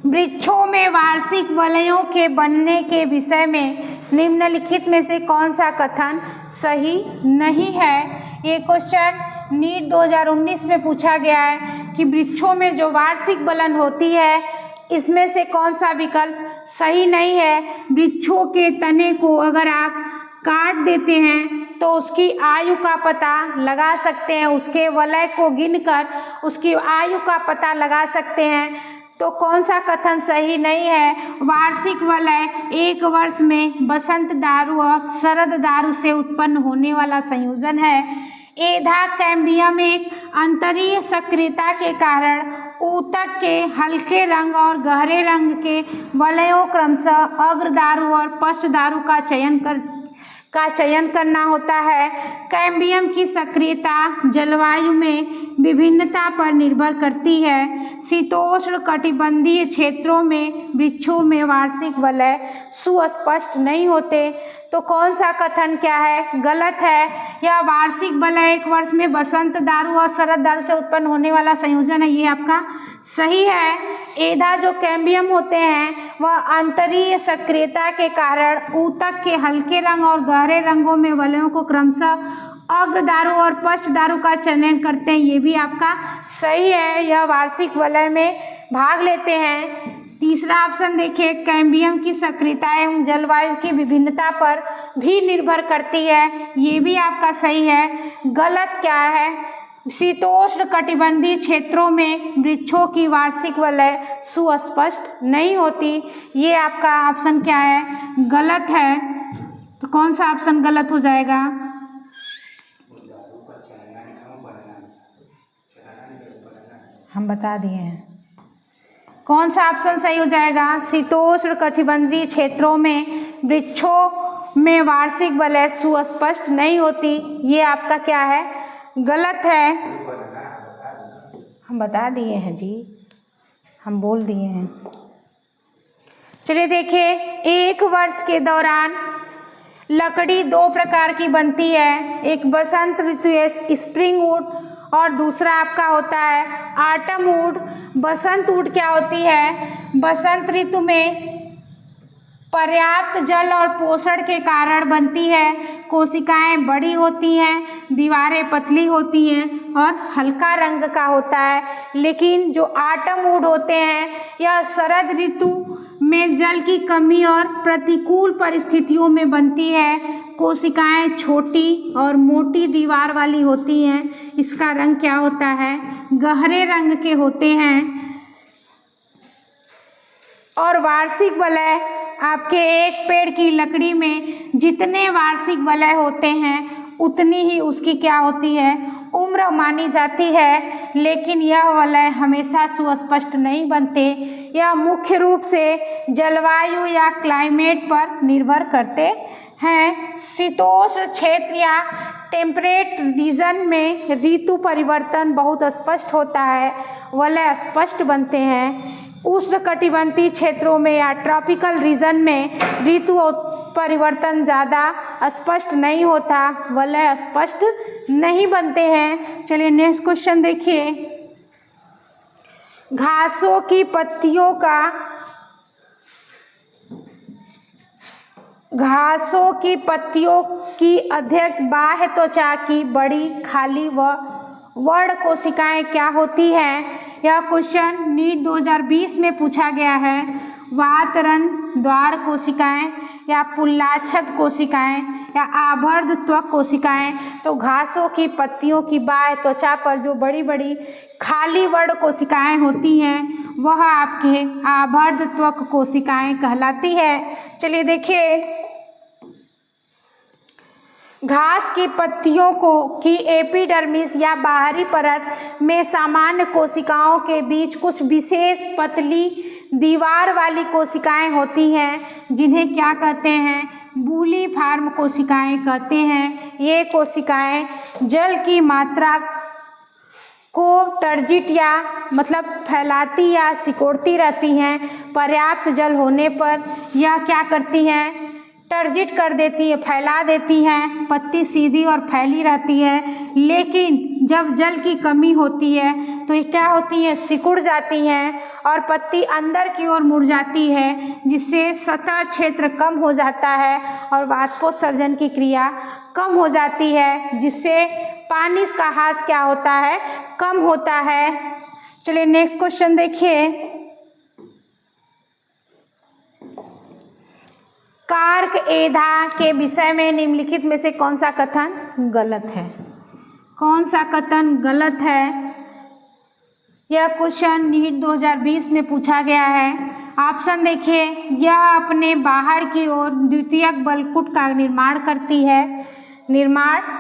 वृक्षों में वार्षिक वलयों के बनने के विषय में निम्नलिखित में से कौन सा कथन सही नहीं है। ये क्वेश्चन नीट 2019 में पूछा गया है कि वृक्षों में जो वार्षिक वलन होती है इसमें से कौन सा विकल्प सही नहीं है। वृक्षों के तने को अगर आप काट देते हैं तो उसकी आयु का पता लगा सकते हैं, उसके वलय को गिनकर उसकी आयु का पता लगा सकते हैं। तो कौन सा कथन सही नहीं है। वार्षिक वलय एक वर्ष में बसंत दारू और शरद दारू से उत्पन्न होने वाला संयोजन है। एधा कैम्बियम एक अंतरीय सक्रियता के कारण ऊतक के हल्के रंग और गहरे रंग के वलयों क्रमशः अग्रदारु और पश्चदारु का चयन करना होता है। कैम्बियम की सक्रियता जलवायु में विभिन्नता पर निर्भर करती है। शीतोष्ण कटिबंधीय क्षेत्रों में वृक्षों में वार्षिक वलय सुस्पष्ट नहीं होते। तो कौन सा कथन क्या है, गलत है। यह वार्षिक वलय एक वर्ष में बसंत दारू और शरद दारू से उत्पन्न होने वाला संयोजन है, ये आपका सही है। एधा जो कैम्बियम होते हैं वह आंतरिक सक्रियता के कारण ऊतक के हल्के रंग और गहरे रंगों में वलयों को क्रमशः अग्रदारु और पश्चदारु का चयन करते हैं, ये भी आपका सही है। यह वार्षिक वलय में भाग लेते हैं। तीसरा ऑप्शन देखिए, कैम्बियम की सक्रियता एवं जलवायु की विभिन्नता पर भी निर्भर करती है, ये भी आपका सही है। गलत क्या है, शीतोष्ण कटिबंधीय क्षेत्रों में वृक्षों की वार्षिक वलय सुस्पष्ट नहीं होती, ये आपका ऑप्शन क्या है, गलत है। तो कौन सा ऑप्शन गलत हो जाएगा, हम बता दिए हैं। कौन सा ऑप्शन सही हो जाएगा, शीतोष्ण कटिबंधीय क्षेत्रों में वृक्षों में वार्षिक वलय सुस्पष्ट नहीं होती, ये आपका क्या है, गलत है। हम बता दिए हैं जी, हम बोल दिए हैं। चलिए देखिए, एक वर्ष के दौरान लकड़ी दो प्रकार की बनती है, एक बसंत ऋतु स्प्रिंग वुड और दूसरा आपका होता है ऑटम वुड। बसंत वुड क्या होती है, बसंत ऋतु में पर्याप्त जल और पोषण के कारण बनती है। कोशिकाएं बड़ी होती हैं, दीवारें पतली होती हैं और हल्का रंग का होता है। लेकिन जो ऑटम वुड होते हैं यह शरद ऋतु में जल की कमी और प्रतिकूल परिस्थितियों में बनती है। कोशिकाएं छोटी और मोटी दीवार वाली होती हैं। इसका रंग क्या होता है, गहरे रंग के होते हैं। और वार्षिक वलय आपके एक पेड़ की लकड़ी में जितने वार्षिक वलय होते हैं उतनी ही उसकी क्या होती है, उम्र मानी जाती है। लेकिन यह वलय हमेशा सुस्पष्ट नहीं बनते, यह मुख्य रूप से जलवायु या क्लाइमेट पर निर्भर करते हैं। शीतोष्ण क्षेत्र या टेम्परेट रीजन में ऋतु परिवर्तन बहुत स्पष्ट होता है, वलय स्पष्ट बनते हैं। उष्णकटिबंधीय क्षेत्रों में या ट्रॉपिकल रीजन में ऋतु परिवर्तन ज़्यादा स्पष्ट नहीं होता, वलय स्पष्ट नहीं बनते हैं। चलिए नेक्स्ट क्वेश्चन देखिए। घासों की पत्तियों की अधिक बाह्य त्वचा की बड़ी खाली व वर्ण कोशिकाएं क्या होती हैं। यह क्वेश्चन नीट 2020 में पूछा गया है। वातरंध्र द्वार कोशिकाएं या पुल्लाछद कोशिकाएं, या आवर्ध त्वक कोशिकाएं, तो घासों की पत्तियों की बाह्य त्वचा पर जो बड़ी बड़ी खाली वर्ण कोशिकाएं होती हैं वह आपके आवर्ध त्वक कोशिकाएं कहलाती है। चलिए देखिए, घास की पत्तियों की एपिडर्मिस या बाहरी परत में सामान्य कोशिकाओं के बीच कुछ विशेष पतली दीवार वाली कोशिकाएं होती हैं जिन्हें क्या कहते हैं, बूलीफॉर्म कोशिकाएं कहते हैं। ये कोशिकाएं जल की मात्रा को टर्जिट या मतलब फैलाती या सिकोड़ती रहती हैं। पर्याप्त जल होने पर यह क्या करती हैं, टर्जिट कर देती है, फैला देती हैं। पत्ती सीधी और फैली रहती है, लेकिन जब जल की कमी होती है तो ये क्या होती है, सिकुड़ जाती हैं और पत्ती अंदर की ओर मुड़ जाती है, जिससे सतह क्षेत्र कम हो जाता है और वाष्पोत्सर्जन की क्रिया कम हो जाती है, जिससे पानी का ह्रास क्या होता है, कम होता है। चलिए नेक्स्ट क्वेश्चन देखिए, कार्क एधा के विषय में निम्नलिखित में से कौन सा कथन गलत है? कौन सा कथन गलत है? यह क्वेश्चन नीट 2020 में पूछा गया है। ऑप्शन देखिए, यह अपने बाहर की ओर द्वितीयक बलकुट का निर्माण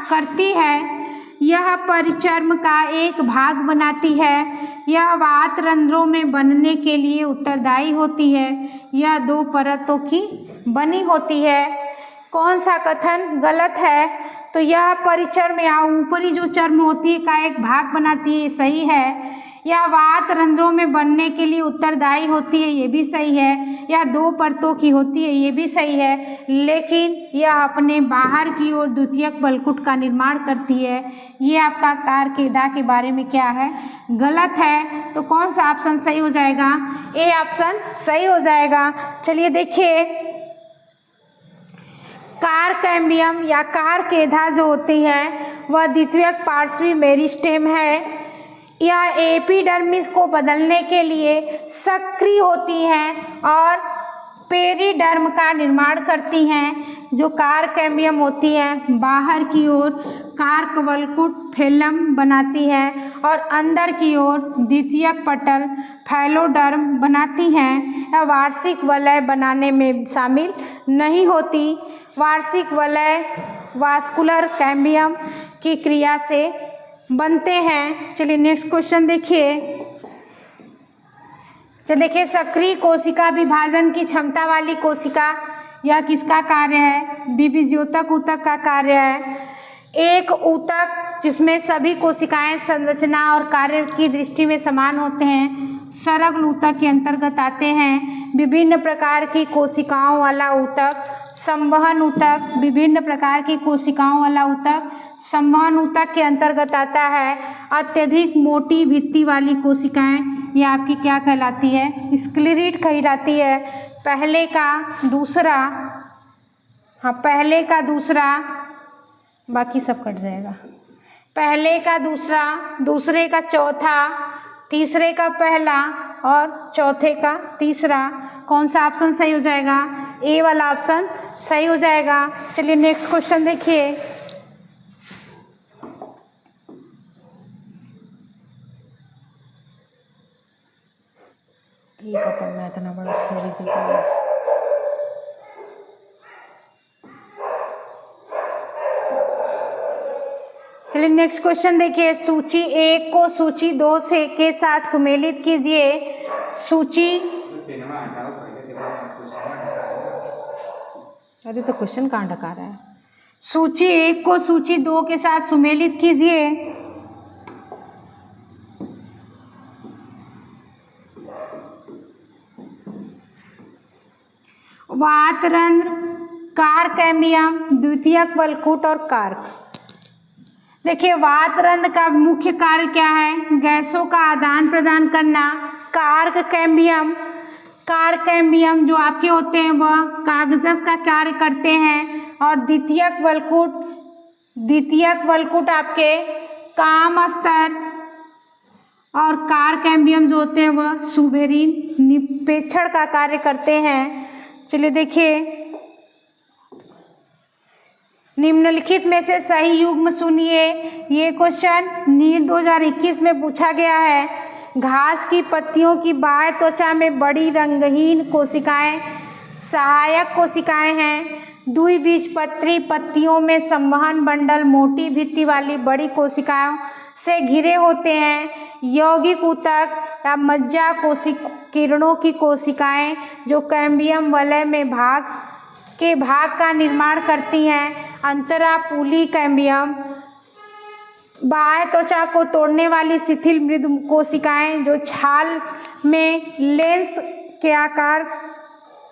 करती है। यह परिचर्म का एक भाग बनाती है। यह वात रंध्रों में बनने के लिए उत्तरदायी होती है। यह 2 परतों की बनी होती है। कौन सा कथन गलत है? तो यह परिचर्म या ऊपरी जो चर्म होती है का एक भाग बनाती है, सही है। यह वात रंध्रों में बनने के लिए उत्तरदायी होती है, ये भी सही है। यह 2 परतों की होती है, ये भी सही है। लेकिन यह अपने बाहर की ओर द्वितीयक बलकुट का निर्माण करती है। ये आपका कार्केदा के बारे में क्या है, गलत है। तो कौन सा ऑप्शन सही हो जाएगा? ए ऑप्शन सही हो जाएगा। चलिए देखिए, कारकैम्बियम या कार्केदा जो होती है वह द्वितीयक पार्श्वी मेरिस्टेम है। यह एपिडर्मिस को बदलने के लिए सक्रिय होती हैं और पेरिडर्म का निर्माण करती हैं। जो कारकैम्बियम होती हैं बाहर की ओर कार्कवलकुट फेलम बनाती है और अंदर की ओर द्वितीयक पटल फैलोडर्म बनाती हैं। यह वार्षिक वलय बनाने में शामिल नहीं होती। वार्षिक वलय वास्कुलर कैम्बियम की क्रिया से बनते हैं। चलिए नेक्स्ट क्वेश्चन देखिए। चलिए देखिए, सक्रिय कोशिका विभाजन की क्षमता वाली कोशिका यह किसका कार्य है? विभिज्योतक ऊतक का कार्य है। एक ऊतक जिसमें सभी कोशिकाएं संरचना और कार्य की दृष्टि में समान होते हैं सरल ऊतक के अंतर्गत आते हैं। विभिन्न प्रकार की कोशिकाओं वाला ऊतक संवहन ऊतक, विभिन्न प्रकार की कोशिकाओं वाला ऊतक संवहन ऊतक के अंतर्गत आता है। अत्यधिक मोटी भित्ति वाली कोशिकाएं ये आपकी क्या कहलाती है? स्क्लेरेट कहलाती है। पहले का दूसरा बाकी सब कट जाएगा। पहले का दूसरा, दूसरे का चौथा, तीसरे का पहला और चौथे का तीसरा। कौन सा ऑप्शन सही हो जाएगा? ए वाला ऑप्शन सही हो जाएगा। चलिए नेक्स्ट क्वेश्चन देखिए। ये पढ़ना इतना बड़ा थ्योरी के चलिए नेक्स्ट क्वेश्चन देखिए। सूची 1 को सूची 2 से के साथ सुमेलित कीजिए। अरे तो क्वेश्चन कहाँ ढका रहा है? सूची 1 को सूची 2 के साथ सुमेलित कीजिए। वातरंध्र, कारकैम्बियम, द्वितीयक वलकुट और कार्क। देखिए, वातरंध्र का मुख्य कार्य क्या है? गैसों का आदान प्रदान करना। कारकैम्बियम जो आपके होते हैं वह कागज़ का कार्य करते हैं। और द्वितीयक वलकुट आपके काम स्तर और कारकैम्बियम जो होते हैं वह सुबेरिन निपेक्षण का कार्य करते हैं। चलिए देखिए, निम्नलिखित में से सही युग्म सुनिए। ये क्वेश्चन नीट 2021 में पूछा गया है। घास की पत्तियों की बाह्य त्वचा में बड़ी रंगहीन कोशिकाएं सहायक कोशिकाएं हैं। द्विबीजपत्री पत्तियों में संवहन मंडल मोटी भित्ति वाली बड़ी कोशिकाओं से घिरे होते हैं। यौगिक ऊतक या मज्जा किरणों की कोशिकाएं जो कैम्बियम वलय में भाग का निर्माण करती हैं। अंतरापूली कैम्बियम बाह्य त्वचा को तोड़ने वाली शिथिल मृदु कोशिकाएं जो छाल में लेंस के आकार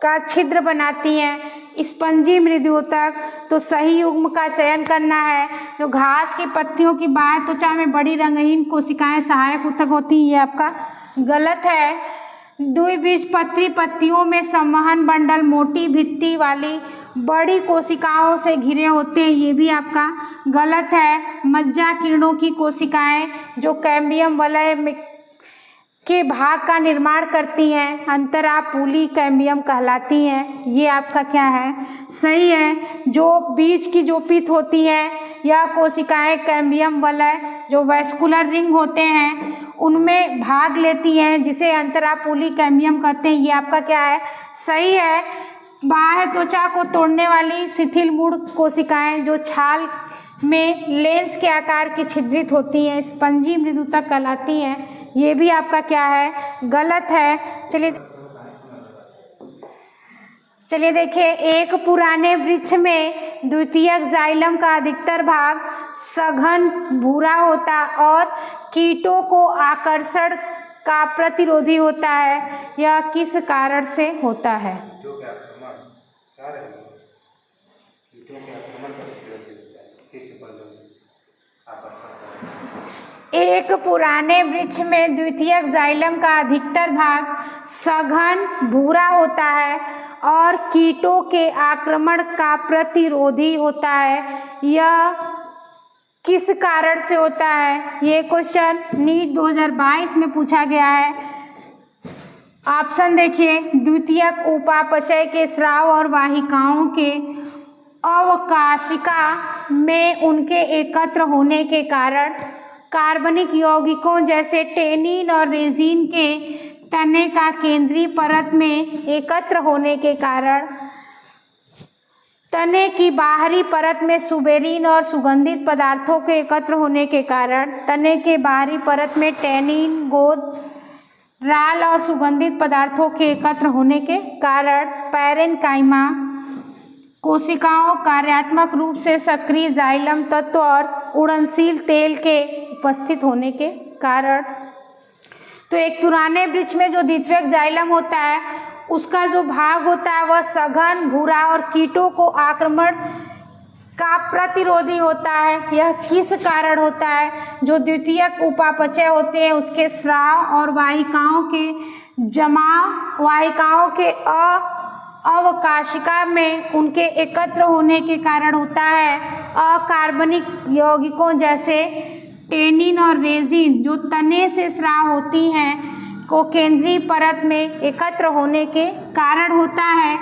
का छिद्र बनाती हैं। स्पंजी मृदुतक। तो सही युग्म का चयन करना है। जो घास की पत्तियों की बाह्य त्वचा में बड़ी रंगहीन कोशिकाएं सहायक ऊतक होती है, ये आपका गलत है। द्विबीजपत्री पत्तियों में संवहन मंडल मोटी भित्ति वाली बड़ी कोशिकाओं से घिरे होते हैं, ये भी आपका गलत है। मज्जा किरणों की कोशिकाएं जो कैम्बियम वलय के भाग का निर्माण करती हैं, अंतरापूली कैम्बियम कहलाती हैं, ये आपका क्या है, सही है। जो बीज की जो पीत होती है यह कोशिकाएं कैम्बियम वलय जो वैस्कुलर रिंग होते हैं उनमें भाग लेती हैं, जिसे अंतरापूली कैम्बियम कहते हैं, ये आपका क्या है, सही है। बाह्य त्वचा को तोड़ने वाली शिथिल मूढ़ कोशिकाएं जो छाल में लेंस के आकार की छिद्रित होती हैं, स्पंजी मृदुतक कहलाती हैं, ये भी आपका क्या है, गलत है। चलिए देखिए, एक पुराने वृक्ष में द्वितीयक जाइलम का अधिकतर भाग सघन भूरा होता और कीटों को आकर्षण का प्रतिरोधी होता है। यह किस कारण से होता है? एक पुराने वृक्ष में द्वितीयक जाइलम का अधिकतर भाग सघन भूरा होता है और कीटों के आक्रमण का प्रतिरोधी होता है। यह किस कारण से होता है? ये क्वेश्चन नीट 2022 में पूछा गया है। ऑप्शन देखिए, द्वितीयक उपापचय के स्राव और वाहिकाओं के अवकाशिका में उनके एकत्र होने के कारण, कार्बनिक यौगिकों जैसे टेनिन और रेजिन के तने का केंद्रीय परत में एकत्र होने के कारण, तने की बाहरी परत में सुबेरिन और सुगंधित पदार्थों के एकत्र होने के कारण, तने के बाहरी परत में टैनिन, गोंद, राल और सुगंधित पदार्थों के एकत्र होने के कारण, पैरेन्काइमा कोशिकाओं कार्यात्मक रूप से सक्रिय जाइलम तत्व और उड़नशील तेल के उपस्थित होने के कारण। तो एक पुराने वृक्ष में जो द्वितीयक जाइलम होता है उसका जो भाग होता है वह सघन भूरा और कीटों को आक्रमण का प्रतिरोधी होता है। यह किस कारण होता है? जो द्वितीयक उपापचय होते हैं उसके स्राव और वाहिकाओं के जमाव, वाहिकाओं के अवकाशिका में उनके एकत्र होने के कारण होता है। अकार्बनिक यौगिकों जैसे टेनिन और रेजिन जो तने से स्राव होती हैं को केंद्रीय परत में एकत्र होने के कारण होता है।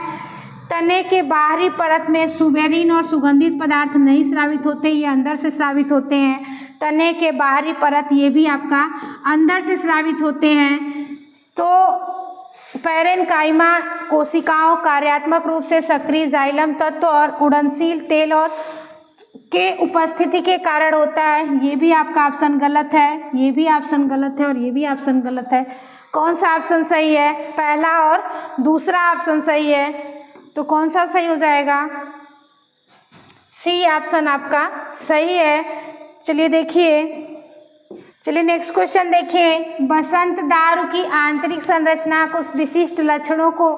तने के बाहरी परत में सुबेरिन और सुगंधित पदार्थ नहीं स्रावित होते, ये अंदर से स्रावित होते हैं। तने के बाहरी परत ये भी आपका अंदर से स्रावित होते हैं। तो पैरेन्काइमा कोशिकाओं कार्यात्मक रूप से सक्रिय जाइलम तत्व और उड़नशील तेल और के उपस्थिति के कारण होता है। ये भी आपका ऑप्शन गलत है, ये भी ऑप्शन गलत है और ये भी ऑप्शन गलत है। कौन सा ऑप्शन सही है? पहला और दूसरा ऑप्शन सही है, तो कौन सा सही हो जाएगा? सी ऑप्शन आपका सही है। चलिए देखिए, चलिए नेक्स्ट क्वेश्चन देखिए। बसंत दारू की आंतरिक संरचना कुछ विशिष्ट लक्षणों को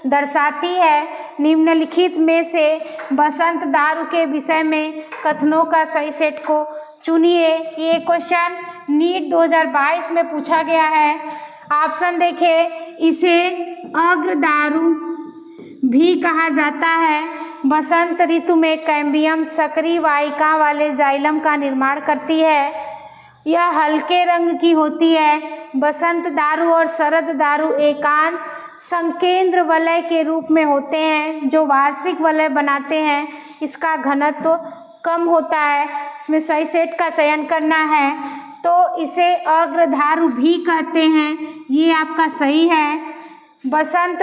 दर्शाती है। निम्नलिखित में से बसंत दारू के विषय में कथनों का सही सेट को चुनिए। ये क्वेश्चन नीट 2022 में पूछा गया है। ऑप्शन देखिए, इसे अग्र दारू भी कहा जाता है। बसंत ऋतु में कैम्बियम सक्रिय वाहिका वाले जाइलम का निर्माण करती है। यह हल्के रंग की होती है। बसंत दारू और शरद दारू एकांत संकेंद्र वलय के रूप में होते हैं जो वार्षिक वलय बनाते हैं। इसका घनत्व कम होता है, इसमें सही सेट का चयन करना है। तो इसे अग्रधारु भी कहते हैं, ये आपका सही है। बसंत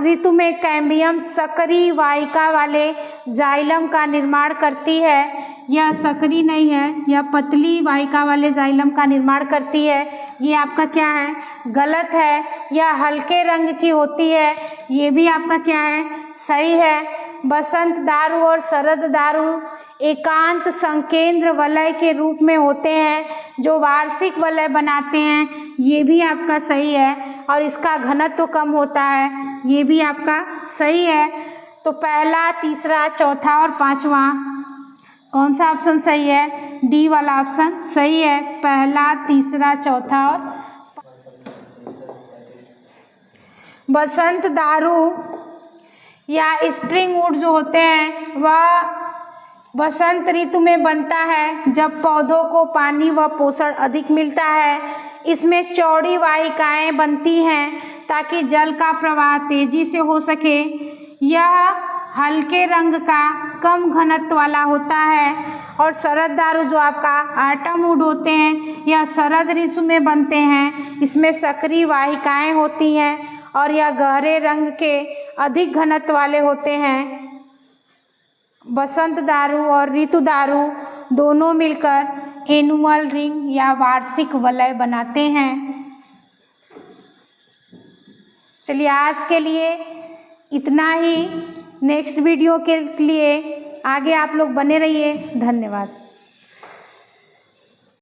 ऋतु में कैम्बियम सक्रिय वाहिका वाले जाइलम का निर्माण करती है। यह सक्रिय नहीं है, यह पतली वाहिका वाले जाइलम का निर्माण करती है। ये आपका क्या है? गलत है। यह हल्के रंग की होती है, ये भी आपका क्या है? सही है। बसंत दारू और शरद दारू एकांत संकेंद्र वलय के रूप में होते हैं, जो वार्षिक वलय बनाते हैं, ये भी आपका सही है। और इसका घनत्व तो कम होता है, ये भी आपका सही है। तो पहला, तीसरा, चौथा और पांचवा कौन सा ऑप्शन सही है? डी वाला ऑप्शन सही है। पहला, तीसरा, चौथा और बसंत दारू या स्प्रिंग वुड जो होते हैं वह बसंत ऋतु में बनता है, जब पौधों को पानी व पोषण अधिक मिलता है। इसमें चौड़ी वाहिकाएं बनती हैं ताकि जल का प्रवाह तेजी से हो सके। यह हल्के रंग का कम घनत्व वाला होता है। और शरद दारू जो आपका ऑटम वुड होते हैं, यह शरद ऋतु में बनते हैं। इसमें सक्रिय वाहिकाएं होती हैं और यह गहरे रंग के अधिक घनत्व वाले होते हैं। बसंत दारू और ऋतु दारू दोनों मिलकर एनुअल रिंग या वार्षिक वलय बनाते हैं। चलिए आज के लिए इतना ही। नेक्स्ट वीडियो के लिए आगे आप लोग बने रहिए। धन्यवाद।